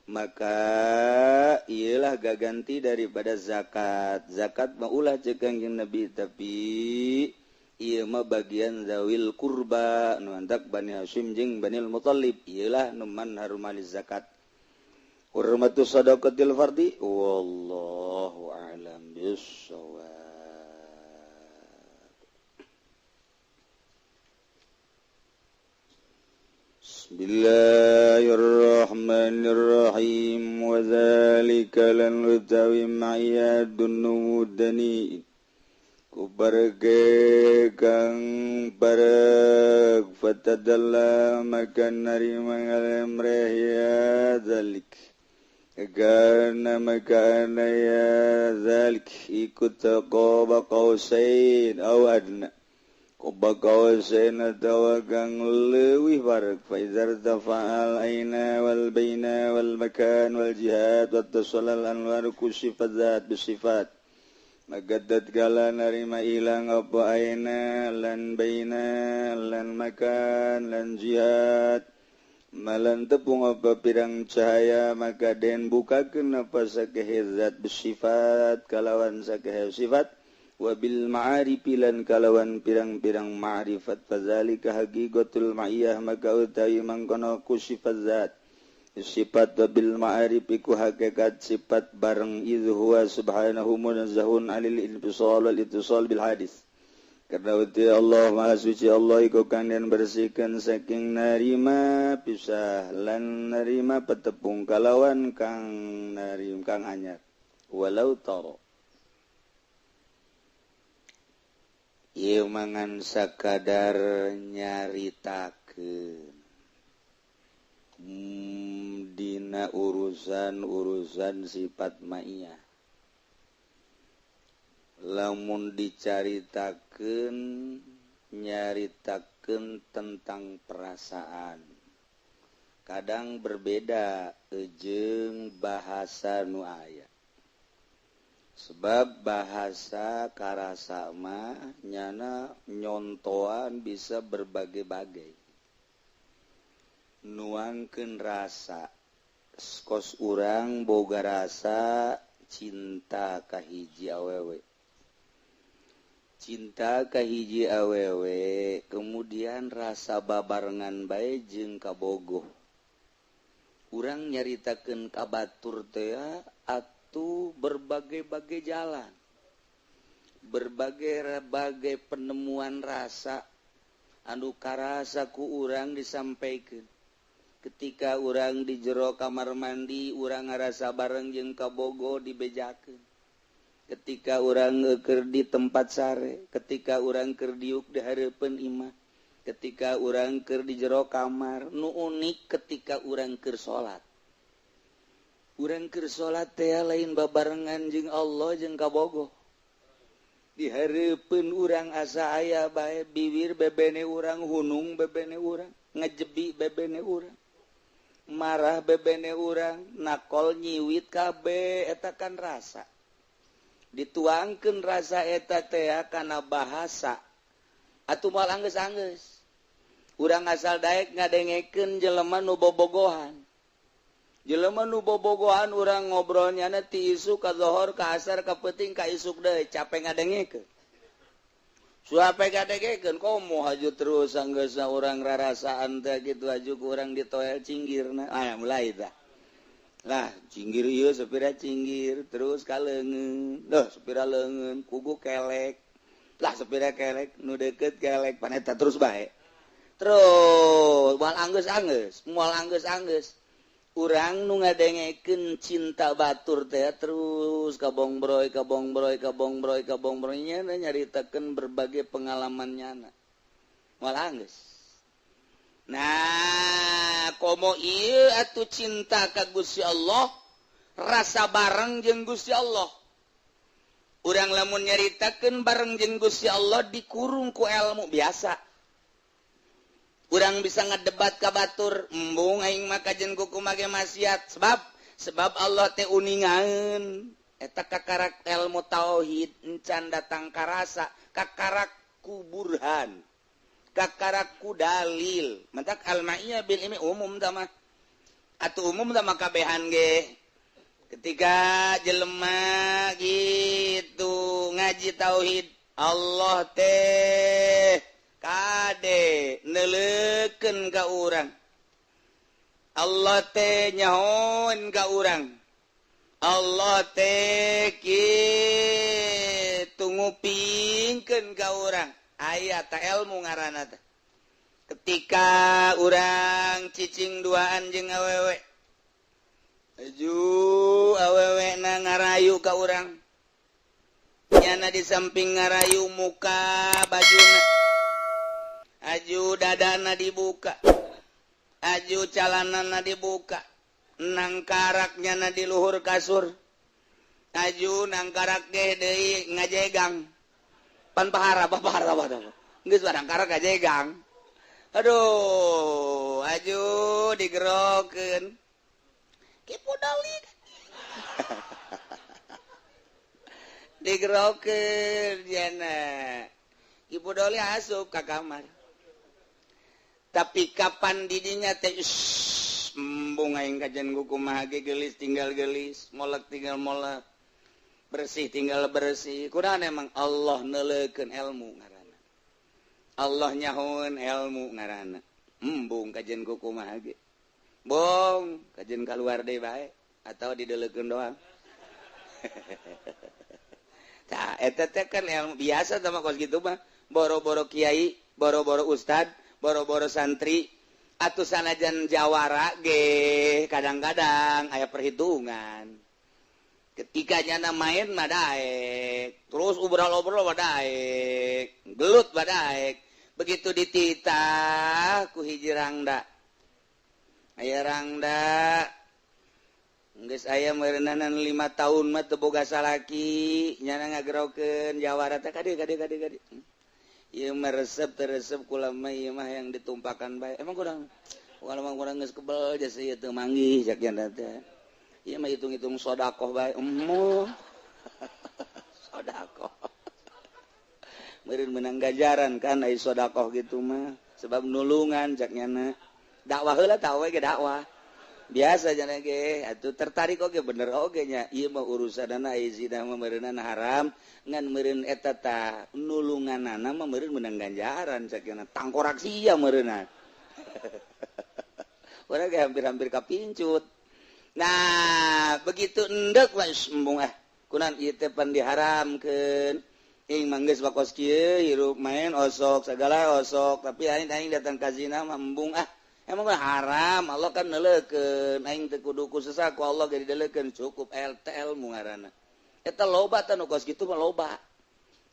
Maka ialah gaganti daripada zakat. Zakat mah ulah cek Kangjeng Nabi tapi ieu mah bagian zawil kurba nu antak Bani Hasyim jeung Bani Muthalib ieulah nu manharumali zakat hurmatus shadaqatil fardhi wallahu a'lam bissawab. Bismillahirrahmanirrahim wa dzalika lan utawi ma'yadun numudani kubarge kang barag fatadalla makan narima ngalemreh ya dzalik kana makana ya dzalik ikut qaba qausain aw adna qaba qausain atawa kang leuwih barag fa izar tafa'al aina wal baina wal makan wal jihad wat tasallal anwar kusifat zat bisifat magadat kala narima ilang apa aina lan baina lan makan lan jihad malan tepung apa pirang cahaya maka den bukakeun apa sakehe zat bersifat kalawan sakehe sifat wabil ma'arifi lan kalawan pirang-pirang ma'rifat fadzalika haqiqatul ma'iyah maka utawi mangkono ku sifat zat sifat bil ma'arif iku hakikat sifat bareng idh huwa subhanahu munazzahun alil infisal wal ittisal bil hadis karena uti Allah maha suci Allah iku kang den bersihkeun saking narima pisah lan narima petepung kalawan kang narim kang anyar walau taro ieu mangan sakadar nyaritakeun dina urusan sifat ma'iyah lamun dicaritakeun nyaritakeun tentang perasaan kadang berbeda jeung bahasa nu aya sebab bahasa karasa mah nyana nyontoan bisa berbagai-bagai nuangkeun rasa kos urang boga rasa cinta ka hiji awewe kemudian rasa babarengan bae jeung kabogoh urang nyaritakeun ka batur teh atuh berbagai-bagai jalan berbagai penemuan rasa anu karasa ku urang disampaikeun ketika urang di jero kamar mandi urang ngarasa bareng jeung kabogo dibejakeun ketika urang keur di tempat sare ketika urang keur diuk di hareupeun imah ketika urang keur di jero kamar nu unik ketika urang keur salat teh lain babarengan jeung Allah jeung kabogo di hareupeun urang asa aya bae bibir bebene urang hunung bebene urang ngajebi bebene urang marah bebene urang nakol nyiwit kabeh eta kan rasa dituangkeun rasa eta teh kana bahasa atuh moal anggeus-anggeus urang asal daek ngadengekeun jelema nu bobogohan urang ngobrolnya ti isuk ka zohor ka asar ka peuting ka isuk deui capek ngadengekeun suape ngadengekeun komo haju terus anggeusna urang rarasaan teh kitu haju urang ditoel cinggirna mulai tah lah cinggir ieu sepira cinggir terus ka leungeun sepira leungeun kugu kelek lah sepira kelek nu deukeut kelek paneta terus bae terus moal anggeus-anggeus urang nu ngadengekeun cinta batur teh terus kabongbroy nya nyaritakeun berbagai pengalaman nyana moal anggeus nah komo ieu atuh cinta ka Gusti Allah rasa bareng jeung Gusti Allah urang lamun nyaritakeun bareng jeung Gusti Allah dikurung ku ilmu biasa urang bisa ngadebat ka batur embung aing mah kajen kuku mage maksiat sebab Allah teh uningaeun eta kakarak ilmu tauhid encan datang ka rasa kakarak ku burhan kakarak ku dalil mentak al-ma'iyah bil ilmi umum tah mah atuh umum tah mah kabehan ge ketika jelema gitu ngaji tauhid Allah teh kade neleken ka urang Allah teh nyahoan ka urang Allah teh kitu ngupingkeun ka urang aya ta ilmu ngaranna teh ketika urang cicing duaan jeung awewe aju awewe na ngarayu ka urang nyana di samping ngarayu muka bajuna aju dadana dibuka aju calanana dibuka nangkaraknya na di luhur kasur aju nangkarak ge deui ngajegang pan pahara geus barang karak ngajegang aduh aju digerokeun kipu doli digerokeun jana kipu doli asup ka kamar tapi kapan didinya teh embung aing kajen kumaha ge geulis tinggal geulis molek tinggal molek bersih tinggal bersih kunaon emang Allah neulekeun ilmu ngaranna Allah nyahoeun ilmu ngaranna embung kajen kumaha ge bong kajen kaluar deui bae atau dideulekeun doang tah eta teh kan ilmu biasa sama kos kitu mah boro-boro kiai boro-boro ustad boro-boro santri atuh sanajan jawara ge kadang-kadang aya perhitungan ketika nyana main mah daek terus obrol-obrol mah daek gelut mah daek begitu dititah ku hiji rangda aya rangda geus aya meureunanan 5 tahun mah teu boga salaki nyana ngagerokeun jawara teh kade ieu mah resep teresep kula mah ieu mah yang ditumpakan bae emang kurang geus kebel jasa ieu teu manggih cak nya teh ieu mah hitung-hitung sedekah bae sedekah meureun meunang ganjaran kan ai sedekah gitu mah sebab nulungan cak nya dakwah heula tah we ge dakwah biasa jana ge atuh tertarik oge bener oge nya ieu mah urusanna izina mah meureunana haram ngan meureun eta tah nulunganana mah meureun meunang ganjaran sakieu tangkorak sia meureunna urang ge hampir-hampir kapincut nah begitu endek we embung kunaon ieu teh pan diharamkeun ing manggeus bakos kieu hirup main osok sagala osok tapi aing datang ka zina mah embung emang haram Allah kan neulekeun aing teu kudu kusesa ku Allah ge dideulekeun cukup ilmu ngaranna eta loba teh nu kos kitu mah loba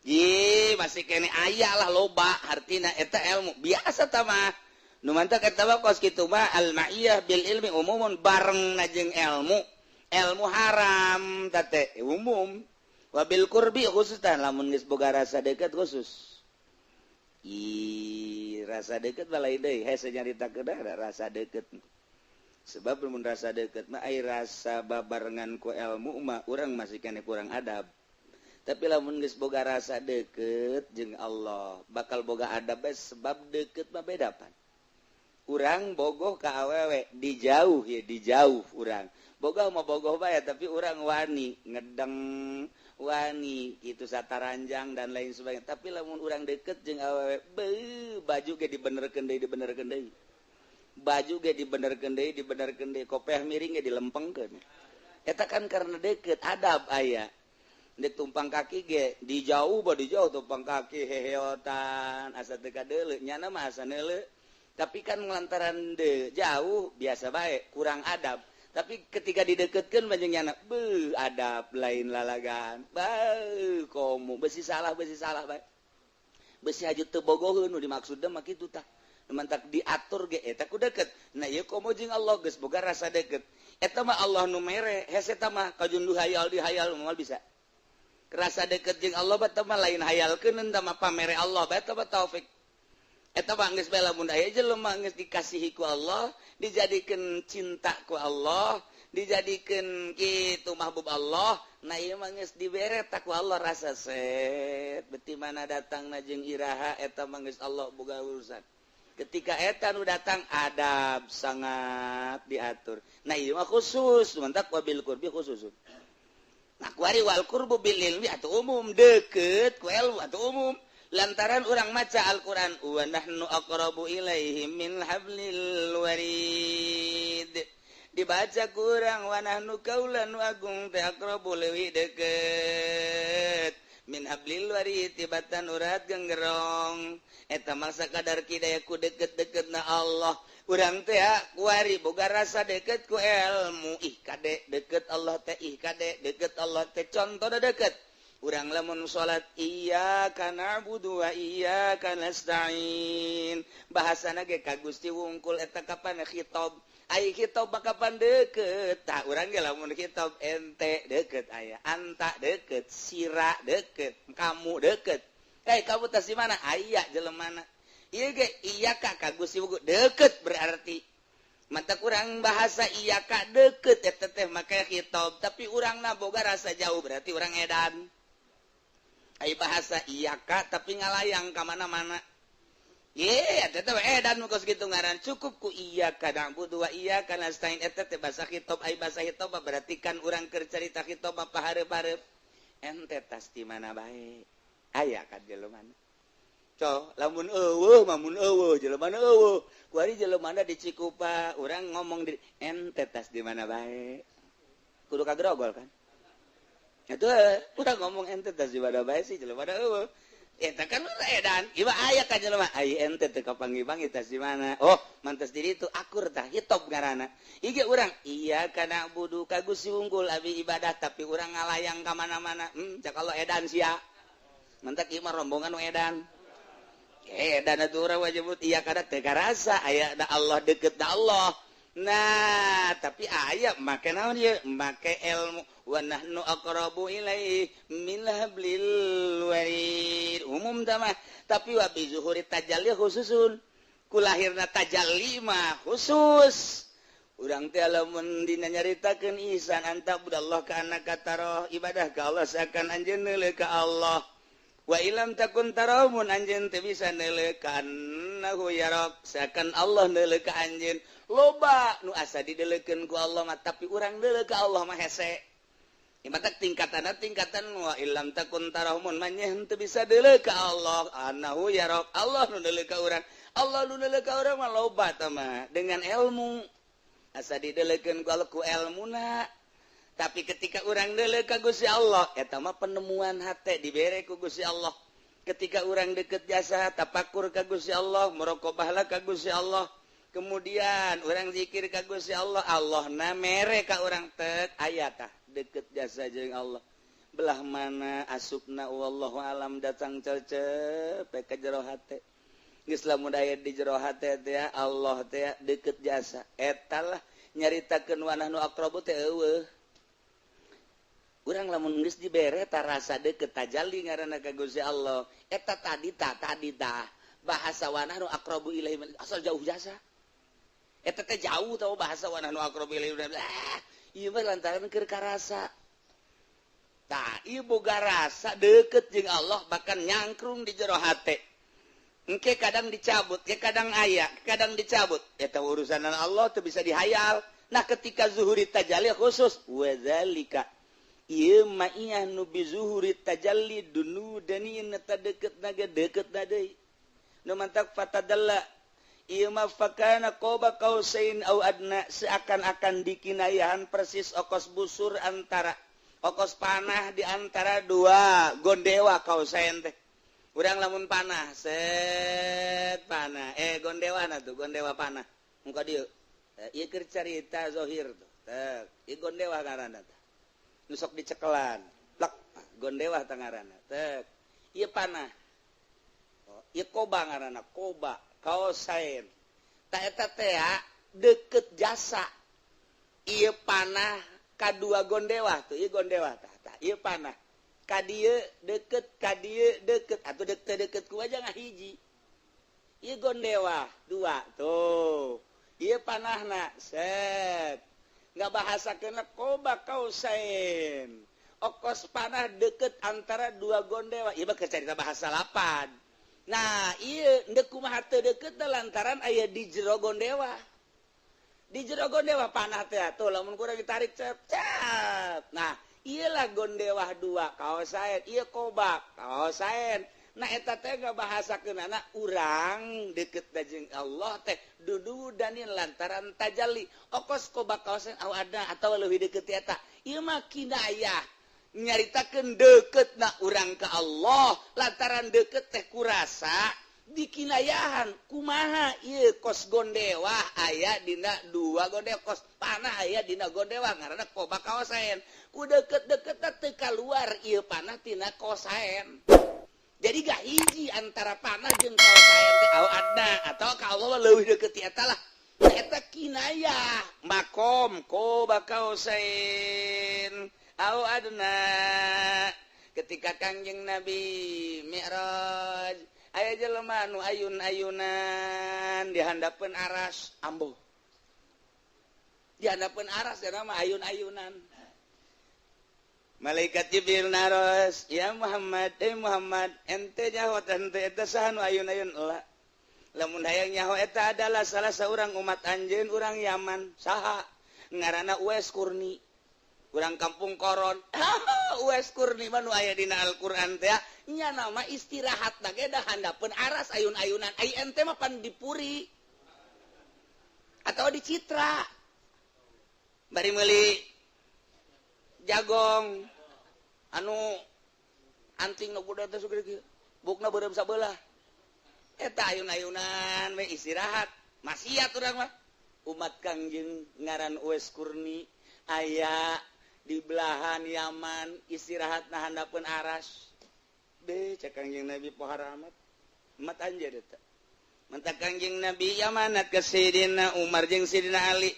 ji masih kene aya lah loba artina eta ilmu biasa tah mah nu mantap eta mah kos kitu mah al ma'iyah bil ilmi umumun bareng jeung ilmu haram tah teh umum wabil qurbi khusus tah lamun geus boga rasa deukeut khusus rasa deket balai deui hese nyarita kedah ada rasa deket sebab mun rasa deket mah ai rasa babarengan ku ilmu mah urang masih kene kurang adab tapi lamun geus boga rasa deket jeung Allah bakal boga adab sebab deket mah beda pan urang bogoh ka awewe dijauh urang bogoh mah bogoh bae tapi urang wani ngedeng wani itu sataranjang dan lain sebagainya tapi lamun urang deket jeung awewe baju ge dibenerkeun deui baju ge dibenerkeun deui kopeh miring ge dilempengkeun eta kan karena deket adab aya dek tumpang kaki ge dijauh tumpang kaki heheotan asa teu kadeuleu nyana mah asa neuleu tapi kan lantaran jauh biasa bae kurang adab tapi ketika dideketkeun banjing nyana adab lain lalagan komo besi salah bae besi haju teu bogoheun nu dimaksudna mah kitu tah mantak diatur ge eta ku deket nah ieu komo jeung Allah geus boga rasa deket eta mah Allah nu mere hese eta mah kajunduh hayal dihayal moal bisa rasa deket jeung Allah bae mah lain hayalkeun tah mah pamere Allah bae eta mah taufik eta mah geus bae lamun aya jelema geus dikasihi ku Allah dijadikeun cinta ku Allah dijadikeun kitu mahbub Allah nah ieu mah geus dibere ta ku Allah rasa set beti mana datangna jeung iraha eta mah geus Allah boga urusan ketika eta nu datang adab sangat diatur nah ieu mah khusus mantap wabil qurbi khusus wal qurbu bil ilmi atuh umum deket ku ilmu atuh umum lantaran urang maca Al-Qur'an wa nahnu aqrabu ilaihi min hablil warid dibaca kurang wa nahnu kaulan agung teh aqrabu leuwih deket min hablil warid tibatan urat genggerong eta mah sakadar kidaya ku deket-deketna Allah urang teh kuari boga rasa deket ku ilmu ih kade deket Allah teh ih kade deket Allah teh contoh deket urang lamun salat iyyaka na'budu wa iyyaka nasta'in bahasana ge ka Gusti wungkul eta kapan khitab ai khitab kapan deket tah urang ge lamun khitab ente deket aya anta deket sira deket kamu deket kamu teh di mana aya jelemana ieu ge iyyaka ka Gusti wungkul deket berarti mata kurang bahasa iyyaka deket eta teh make khitab tapi urangna boga rasa jauh berarti urang edan ai bahasa iyyaka tapi ngalayang ka mana-mana ye eta teh edan mukos kitu ngaran cukup ku iyyaka na'budu wa iyyaka nasta'in eta teh bahasa khitab ai bahasa khitab berarti kan urang keur carita khitab apa hareup-hareup ente tas di mana bae aya kan jelemana lamun eueuh mamun eueuh jelemana eueuh kuari jelemana di Cikupa urang ngomong di ente tas di mana bae kudu kagrogol kan itu udah ngomong ente tas di mana bae sih jelemana eueuh eta kan edan ieu aya ka jelema ai ente teh kapanggih-panggih tas di mana oh mantes diri itu akur tah hitop ngaranna ieu ge urang iya kana budu ka Gusti wungkul abi ibadah tapi urang ngalayang ka mana-mana cak Allah edan sia mantak ieu mah rombongan nu edan edan atuh urang wajib iya kada teu karasa aya da Allah deket da Allah nah tapi aya make naon ieu make ilmu wa nahnu aqrabu ilaihi min hablil warid umum mah tapi wa bi zuhuri tajalli khususun kulahirna tajalli mah khusus urang teh lamun dina nyaritakeun ihsan anta budallah ka annaka tarah ibadah ka Allah seakan anjeun neuleuh ka Allah wa ilam takun tarah mun anjeun teu bisa neuleuh ka annahu yarak seakan Allah neuleuh ka anjeun loba nu asa dideuleukeun ku Allah mah tapi urang neuleuh ka Allah mah hese ibadah tingkatan wa ilam takun tarahumun manyeh teu bisa deuleuh ka Allah annahu yarak Allah nu deuleuh ka urang Allah nu deuleuh ka urang mah loba tah mah dengan ilmu asa dideuleukeun ku Allah ku ilmuna tapi ketika urang deuleuh ka Gusti Allah eta mah penemuan hate dibere ku Gusti Allah ketika urang deket jasa tapakur ka Gusti Allah muraqabahlah ka Gusti Allah kemudian urang zikir ka Gusti Allah Allah na mere ka urang teu aya tah deket jasa jeung Allah belah mana asupna wallahu alam datang cecep ka jero hate geus lamun aya di jero hate teh Allah teh deket jasa eta lah nyaritakeun wa nahnu aqrabu teh eueuh urang lamun geus dibere ta rasa deket tajalli ngaranna ka Gusti Allah eta tadi tah bahasa wa nahnu aqrabu ilaihi asal jauh jasa eta teh jauh tau bahasa wa nahnu aqrabu ilaihi ieu mah lantaran keur karasa tah ieu boga rasa deket jeung Allah bahkan nyangkrung di jero hate engke kadang dicabut ke kadang aya kadang dicabut eta urusanan Allah teu bisa dihayal nah ketika zuhuri tajalli khusus wa zalika ieu mah iyah nu bi zuhuri tajalli dunu dani eta deketna ge deketna deui nu mantak fatadalla ieu mah fakana qaba qausain au adna seakan-akan dikinayahan persis okos busur antara okos panah di antara dua gondewa qausain teh urang lamun panah set panah gondewana tuh gondewa panah muka dieu ieu keur carita zahir tuh teh ieu gondewa ngaranna teh nu sok dicekelan plak gondewa teh ngaranna teh ieu panah ieu qoba ngaranna qoba kausain tak eta teh deket jasa ieu panah kadua gondewa tuh ieu gondewa tah ieu panah ka dieu deket atuh deket ku aja ngahiji ieu gondewa dua tuh ieu panahna set ngabahasakeun qoba kausain okos panah deket antara dua gondewa ieu mah carita bahasa lapan. Nah iya ndek kumaha teu deket lantaran aya di jero gondewa panah teh atuh lamun kurang ditarik cap nah Iyalah gondewah 2 kaos saen ieu kobak kaos saen. Nah eta teh ngabahasakeun anak urang deket da jeung Allah teh dudu danin lantaran tajalli. Okos kobak kaos saen ada atawa leuwih deket eta. Ieu mah kinayah nyaritakeun deketna urang ka Allah lantaran deket teh kurasa dikinayahan kumaha ieu kos gondewah aya dina 2 gondewah kos panah aya dina gondewah ngaranna kobak kaos saen. Ku deket-deket teh kaluar ieu panah tina kaos saen. Jadi gak hiji antara panah jeung kaos saen teh ada atau ka Allah leuwih deket eta lah. Eta kinayah makom kobak kaos saen. Au adna ketika Kangjeng Nabi Mi'raj aya jelema nu ayun-ayunan di handapeun aras ambuh. Di handapeun aras ya nama ayun-ayunan. Malaikat Jibril naros, "Ya Muhammad, Muhammad, ente nyaho ente eta saha nu ayun-ayun?" Heula. Lamun hayang nyaho eta adalah salah seorang umat anjeun urang Yaman. Saha? Ngaranna Uwais Kurni. Urang kampung Koron. Uwais Kurni mah nu aya dina Al-Qur'an teh nya nama istirahat ge da handapeun aras ayun-ayunan. Ai ente mah pan dipuri. Atau di Citra. Bari meuli jagong anu anting nu budak teh sugih kieu. Bukna beureum sabelah. Eta ayun-ayunan we istirahat. Maksiat urang mah. Umat Kangjeng ngaran Uwais Kurni aya di belahan Yaman istirahat na handapeun aras. Cek Kangjeng Nabi pohara amat. Amat anjeun eta. Manta Kangjeng Nabi amanat ka Sayyidina Umar jeung Sayyidina Ali.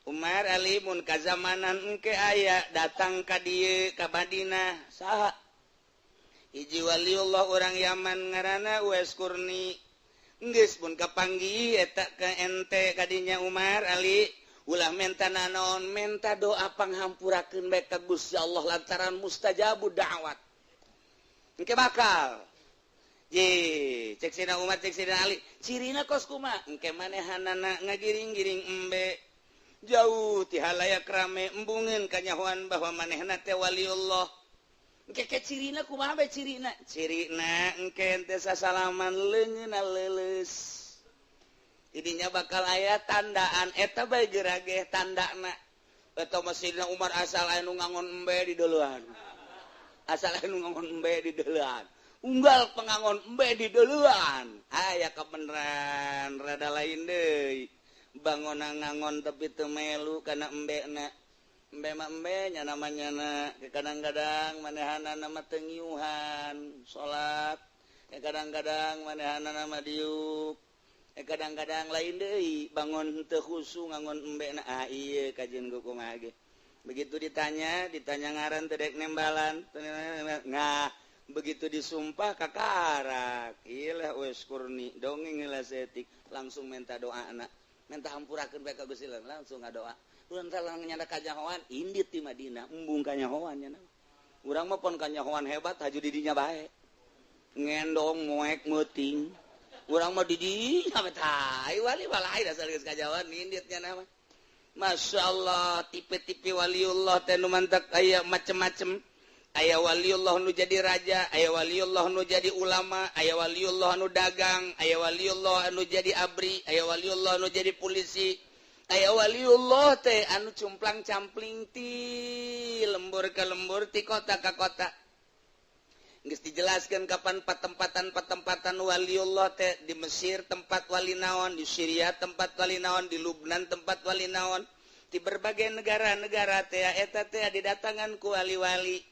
Umar Ali mun ka zamanan engke aya datang ka dieu ka Madinah saha? Hiji waliullah urang Yaman ngaranna Uwais Kurni. Geus mun kapanggih eta ka ente kadinya Umar Ali ulah menta nanaon menta doa panghampurakeun bae ka Gusti Allah lantaran mustajabud da'wat. Engke bakal. Cek Sina Umar cek Sina Ali, cirina kos kumaha? Engke manehanana ngagiring-giring embe. Jauh ti halayak rame embungeun kanyahoan bahwa manehna teh waliullah. Engke ke cirina kumaha bae cirina? Cirina engke ente sasalaman leungeunna leuleus. Idinya bakal aya tandaan eta bae gerageh tandana. Eta Sayyidina Umar asal aya nu ngangon embe di deuleuan. Asal aya nu ngangon embe di deuleuan. Unggal pengangon embe di deuleuan. Aya kabeneran rada lain deui. Bangona ngangon tapi teu melu kana embena. Embe mah embe nya namanya na kadang-kadang manehana nama teu ngiuhan salat. Kadang-kadang manehana nama diuk. Kadang-kadang lain deui bangun teu khusu ngangon embena ieu kajian kumaha ge. Begitu ditanya ngaran teu dek nembalan. Nah, begitu disumpah kakarak. Ieu lah Uwais Kurni dongeng heula setik langsung minta doana. Minta hampurakeun bae ka Gusti Allah langsung ngadoa. Urang talang nyanda kanyahoan indit di Madinah embung kanyahoan nya. Urang mah pon kanyahoan hebat haju di dinya bae. Ngendong moek meuting. Urang mah di sampai tai wali walai dasar geus kajawan inditnya nama. Masyaallah tipe-tipe waliullah teh nu mantak aya macem-macem. Aya waliullah nu jadi raja, aya waliullah nu jadi ulama, aya waliullah nu dagang, aya waliullah nu jadi abri, aya waliullah nu jadi polisi. Aya waliullah teh anu cumplang-campling ti lembur ka lembur ti kota ka kota. Geus dijelaskeun kapan patempatan waliullah teh di Mesir tempat wali naon, di Syria tempat wali naon, di Lubnan tempat wali naon, di berbagai negara-negara teh eta teh didatangan ku wali-wali.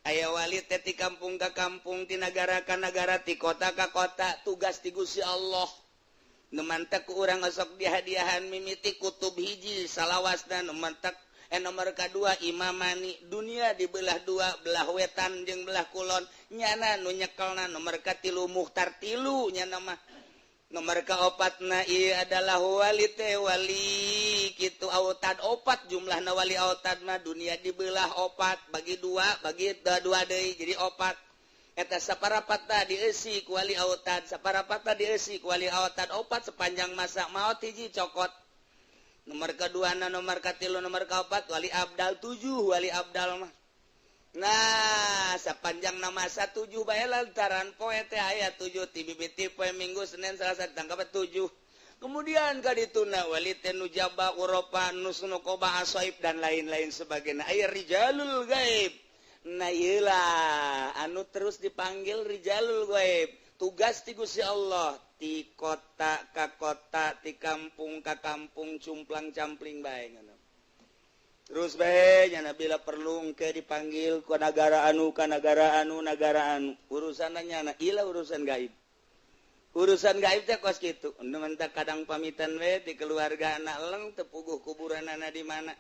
Aya wali teh ti kampung ka kampung, ti nagara ka nagara, ti kota ka kota, tugas ti Gusti Allah. Nu mantek ku urang sok dihadiahan mimiti kutub hiji salawasna nu mantek nomor kedua imamani dunia dibelah dua belah wetan jeung belah kulon nyana nu nyekelna nomor katilu muhtar tilu nya nama nomor kaopatna ieu adalah wali teh wali kitu autad opat jumlahna wali autad mah dunia dibelah opat bagi dua deui jadi opat eta saparapatna dieusi ku wali autad saparapatna dieusi ku wali autad opat sepanjang masa maot hiji cokot. Nomor kedua nomor katilu nomor kaopat wali abdal 7 wali abdal mah Nah sepanjang nama 17 bae lantaran poe teh aya 7 ti bibiti poe Minggu Senin Selasa tanggal 7. Kemudian ka dituna walid nu jaba Uropa nusnu qoba asaib dan lain-lain sebagainya aya rijalul gaib. Nah iyalah anu terus dipanggil rijalul gaib. Tugas ti Gusti Allah ti kota ka kota ti kampung ka kampung cumplang campling bae ngono. Terus bae nya bila perlu engke dipanggil ku negara anu urusannya ilah urusan gaib. Urusan gaib teh kos kitu. Nu mentak kadang pamitan we di keluarga anak leng teu puguh kuburanana di mana.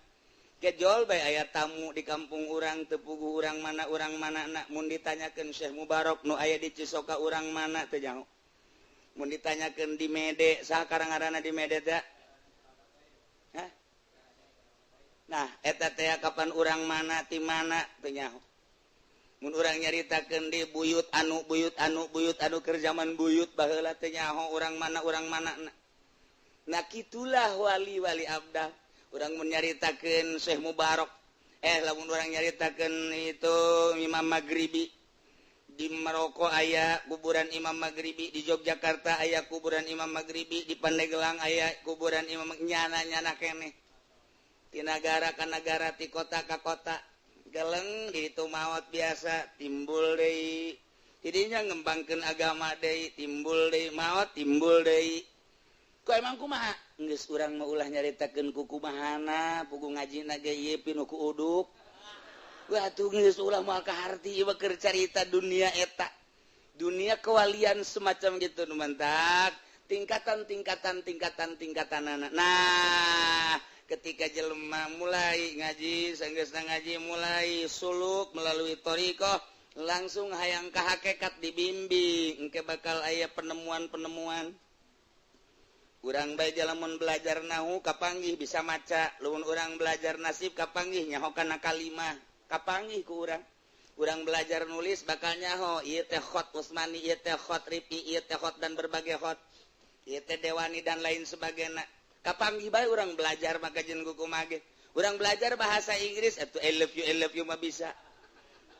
Kejol bae aya tamu di kampung urang teu puguh urang mana nak mun ditanyakeun Syekh Mubarok nu aya di Cisoka urang mana teu nyaho. Mun ditanyakeun di Mede saha karangarana di Mede teh? Hah? Nah eta teh kapan urang mana ti mana teu nyaho. Mun urang nyaritakeun di buyut anu keur zaman buyut baheula teh nyaho urang mana nah kitulah wali-wali abdah. Urang mun nyaritakeun Syekh Mubarok lamun urang nyaritakeun itu Imam Maghribi di Maroko aya kuburan Imam Maghribi, di Yogyakarta aya kuburan Imam Maghribi, di Pandeglang aya kuburan Imam nyana keneh. Ti nagara ka nagara, ti kota ka kota geleng itu maot biasa timbul deui. Tidinya ngembangkeun agama deui timbul deui maot timbul deui. Ku emang kumaha? Geus urang mah ulah nyaritakeun ku kumahana, pugu ngajina ge ieu pinu ku uduk. Wah tuh geus ulah moal kaharti ieu keur carita dunia eta. Dunia kewalian semacam gitu nu mantak, tingkatan-tingkatanana. Nah, ketika jelema mulai ngaji, sanggeusna ngaji mulai suluk melalui thariqah, langsung hayang ka hakikat dibimbing, engke bakal aya penemuan-penemuan. Urang bae lamun belajar nahu kapanggih bisa maca, lamun urang belajar nasib kapanggih nyaho kana kalimah, kapanggih ku urang. Urang belajar nulis bakal nyaho ieu teh khot Usmani, ieu teh khot Rifi, ieu teh khot dan berbagai khot. Ieu teh Dewani dan lain sebagainya. Kapanggih bae urang belajar maka jeung kumaha ge. Urang belajar bahasa Inggris atuh I love you mah bisa.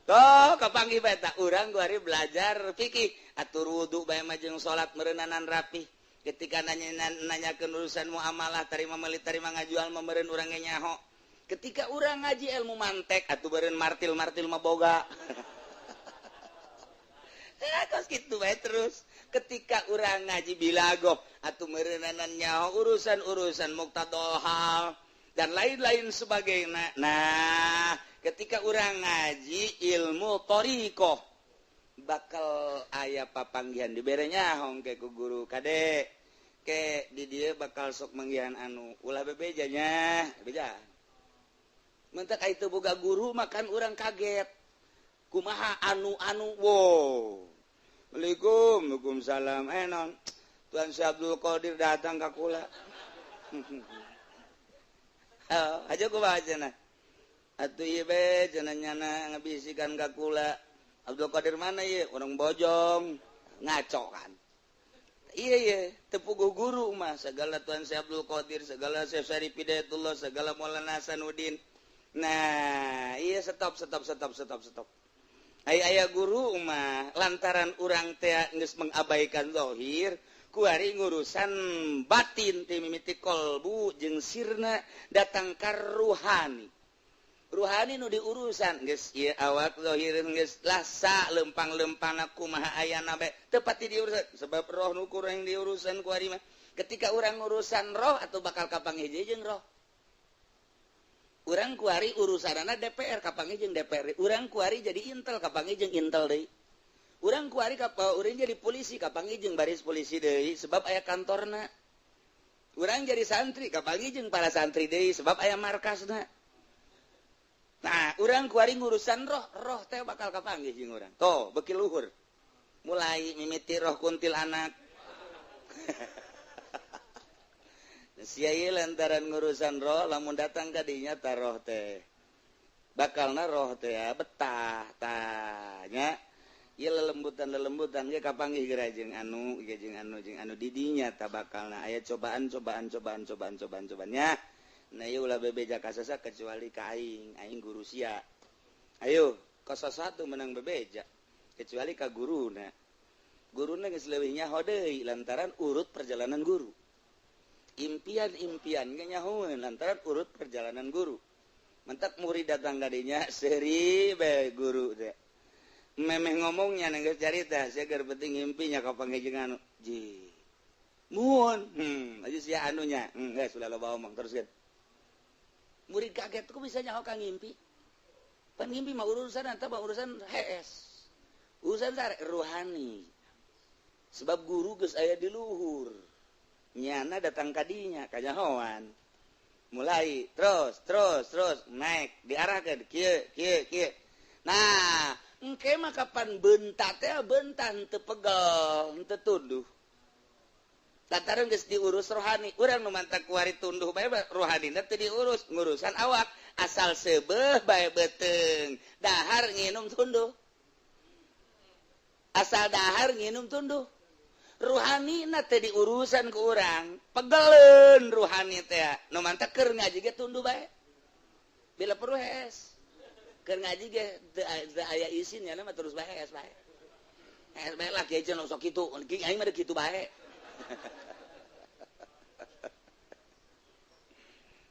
Toh kapanggih bae tah urang guari belajar fikih atur wudu bae mah jeung salat meureunanan rapih. Ketika nanyakeun urusan muamalah tarima meuli tarima ngajual mah meureun urang ge nyaho. Ketika urang ngaji ilmu mantek atuh beureun martil mah boga. Kos kitu bae terus. Ketika urang ngaji bilagoh atuh meureunanan nyaho urusan-urusan muqtadal hal dan lain-lain sebagainya. Nah, ketika urang ngaji ilmu thariqah bakal aya papanggihan dibere nyaho ke ku guru kade ke di dieu bakal sok manggihan anu ulah bebejanya beja. Mentak itu boga guru makan urang kaget. Kumaha anu wow. Waalaikumsalam. Non. Tuan Syekh Abdul Qadir datang ka kula. Aja kumaha cenah. Atuh ieu be cenah nyana ngabisikan ka kula. Abdul Qadir mana ieu? Urang bojong. Ngaco kan. Iya, teu puguh guru mah segala Tuan Syekh Abdul Qadir, segala Syekh Syarif Hidayatullah, segala Maulana Hasanuddin. Nah, iya stop. Aya guru mah lantaran urang teh geus mengabaikan zahir, kuari ngurusan batin ti mimiti kolbu jeung sirna datang ka ruhani. Ruhani nu diurusan geus ieu awak zahir geus lasa lempang-lempangna kumaha ayana bae teu pati diurusan sebab roh nu kurang diurusan kuari mah. Ketika urang ngurusan roh atuh bakal kapanggih jeung roh. Urang kuari urusanana DPR kapanggih jeung DPR. Urang kuari jadi intel kapanggih jeung intel deui. Urang kuari urang jadi polisi kapanggih jeung baris polisi deui sebab aya kantorna. Urang jadi santri kapanggih jeung para santri deui sebab aya markasna. Nah, urang kuari ngurusan roh teh bakal kapanggih jeung urang. Toh, beuki luhur. Mulai mimiti roh kuntil anak. Sia ieu lantaran ngurusan roh lamun datang ka dinya tah roh teh bakalna roh teh betah tanya ieu lelembutan ge kapanggih geura jeung anu di dinya tah bakalna aya cobaan nya. Nah ieu ulah bebeja ka sasa kecuali ka aing guru sia. Ayo satu menang bebeja kecuali ka guruna geus leuwih nyaho deui lantaran urut perjalanan guru impian ge nyahoeun lantaran urut perjalanan guru mentak murid datang ka dinya seri bae guru teh memeh ngomongnya geus carita sia keur penting ngimpinya ka pangejengan ji muhun aja sia anunya geus ulah loba omong teruskeun murid kaget kok bisa nyaho ka ngimpi pan ngimpi mah urusan anta mah urusan HS urusan sare rohani sebab guru geus aya di luhur nyana datang ka dinya kanyahoan mulai terus naik diarahkeun kieu nah engke mah kapan bentat teh bentan teu pegel teu tunduh lantaran geus diurus rohani urang nu mantak kuari tunduh bae rohanina teu diurus ngurusan awak asal seubeuh bae beuteung dahar nginum tunduh asal dahar nginum tunduh ruhanina teh diurusan ku urang pegeleun ruhani teh nu mantak keur ngaji ge tunduh bae bila perlu hes keur ngaji ge teu aya isinnya mah terus bae hes bae hes bae lah kieu cenah sok kitu aing mah kitu bae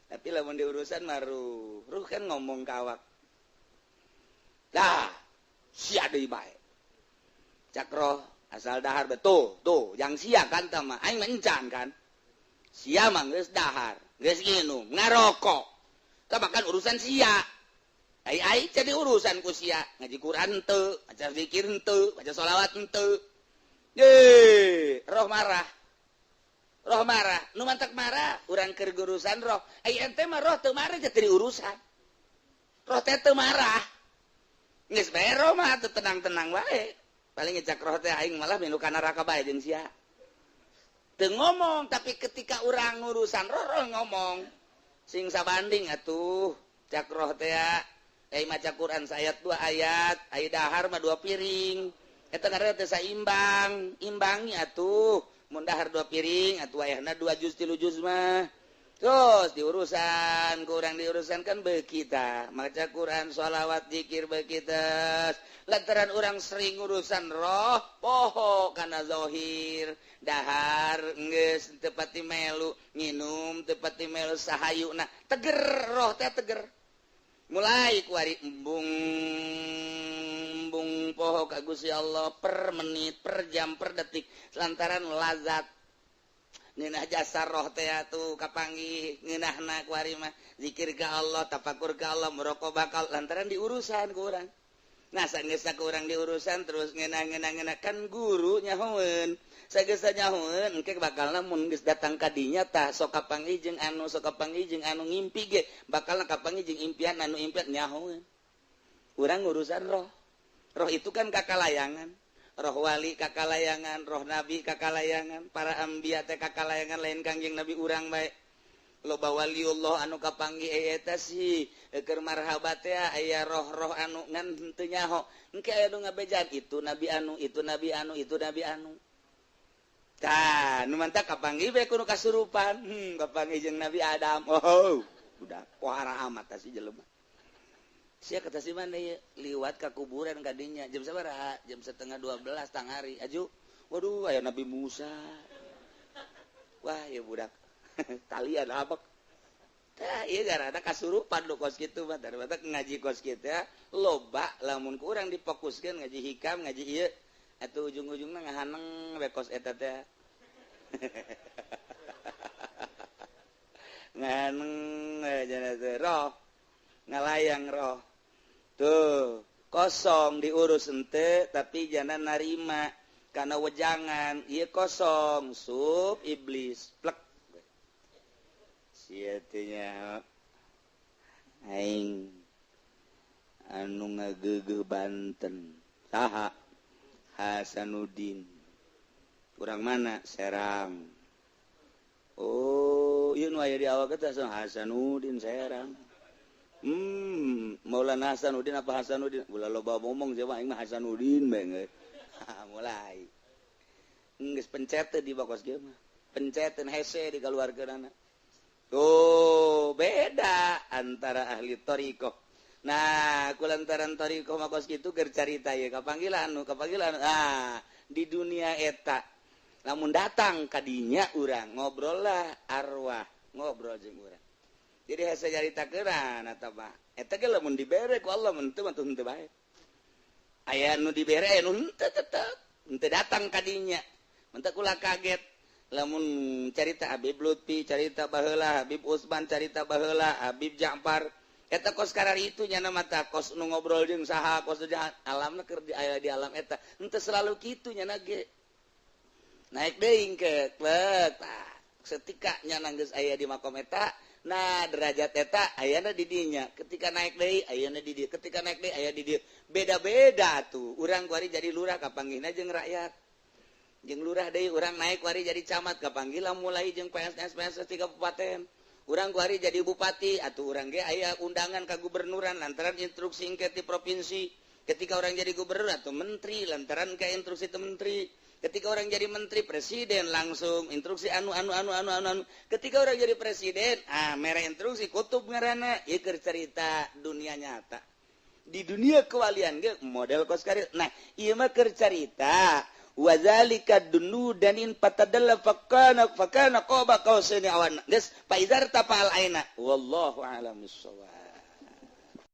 tapi lamun diurusan mah ruh kan ngomong ka awak dah sia deui bae cakroh asal dahar betul tuh yang sia kan tah mah aing mah encan kan sia mah geus dahar geus nginum ngarokok tah bahkan urusan sia ai jadi urusan ku sia ngaji Quran teu maca zikir teu baca sholawat teu roh marah nu mantak marah urang keur urusan roh ai ente mah roh teu marah jadi urusan roh teh teu marah geus bae roh mah teu tenang-tenang wae paling ngecak roh teh aing malah milu ka neraka bae jeung sia teu ngomong tapi ketika urang urusan roh ngomong sing sabanding atuh cak roh teh ai maca Quran sayat 2 ayat ai dahar mah 2 piring eta ngaranna teh saimbang imbangi atuh mun dahar 2 piring atuh ayahna 2 juz 3 juz mah terus diurusan kurang diurusan kan beukita maca Quran sholawat zikir beukita lantaran urang sering urusan roh poho kana zahir dahar geus teu pati melu nginum teu pati melu sahayuna teger roh teh teger mulai kuari embung poho ka Gusti Allah per menit per jam per detik lantaran lazat ngeunah jasa roh teh atuh kapanggih ngeunahna kuari mah zikir ka Allah tafakur ka Allah muraqabah ka lantaran diurusan ku urang nah sageus ku urang diurusan terus ngeunah kan guru nyahoeun sageus nyahoeun engke bakalna mun geus datang ka dinya tah sok kapanggih jeung anu ngimpi ge bakalna kapanggih jeung impian anu impian nyahoeun urang urusan roh itu kan kakalayangan roh wali kakalayangan roh nabi kakalayangan para anbiya teh kakalayangan lain kangjeng nabi urang bae loba waliullah anu kapanggih eta sih keur marhabat teh aya roh-roh anu ngan teu nyaho engke aya nu ngabejaan itu nabi anu tah nu mantap kapanggih bae kudu kasurupan kapanggih jeung nabi Adam udah pohara amat tah si jelema sia kata si mana ya liwat ke kuburan kadinya jam sabaraha jam 11:30 tang hari aju waduh aya Nabi Musa wah ya budak talian abak tah ieu garana kasurupan lu kos kitu mah daripada ngaji kos kitu ya loba lamun ku urang difokuskeun ngaji hikam ngaji ieu atuh ujung-ujungna ngahaneng we kos eta teh nganeng aja roh ngalayang roh tuh kosong diurus ente tapi jangan narima karena wejangan ieu kosong sub iblis plek sia teh nya aing anu ngageugeuh Banten saha Hasanuddin urang mana Serang oh ieu nu aya di awak teh Hasanuddin Serang Maulana Hasanuddin apa Hasanuddin? Ulah loba ngomong siapa aing mah Hasanuddin bae. Mulai. Geus pencet teh di bakos ge mah. Pencetan hese di kaluargeunana. Tuh, beda antara ahli thariqah Nah kulantaran Thariqah makos kitu keur carita ye kapanggilan di dunia eta lamun datang kadinya urang ngobrol lah arwah ngobrol jeung urang jadi hese caritakeun eta mah eta ge lamun dibere ku Allah mun teu bae aya nu dibere aya nu henteu tetep henteu datang kadinya mun teu kula kaget lamun carita Habib Lutfi carita baheula Habib Usman carita baheula Habib Ja'far eta kos karari itu nyana mata kos nu ngobrol jeung saha kos alamna keur aya di alam eta henteu selalu kitu nyana ge naik deui ke klek setika nyana geus aya di makom eta nah derajat eta ayana di dinya ketika naik deui ayana di dieu ketika naik deui aya di dieu beda-beda tuh urang kuari jadi lurah kapanggihna jeung rakyat jeung lurah deui urang naik kuari jadi camat kapanggihna mulai jeung PNS di kabupaten urang kuari jadi bupati atuh urang ge aya undangan ka gubernuran lantaran instruksi engke ti provinsi ketika orang jadi gubernur atau menteri lantaran ke instruksi ti menteri ketika orang jadi menteri presiden langsung instruksi anu ketika orang jadi presiden mere instruksi kutub ngaranna ieu keur cerita dunia nyata di dunia kewalian ge model kos karir nah ieu mah keur cerita wazalika dunudanin patadalla fakana qaba qausaini awan geus faizar tapal aina wallahu a'lam bissawab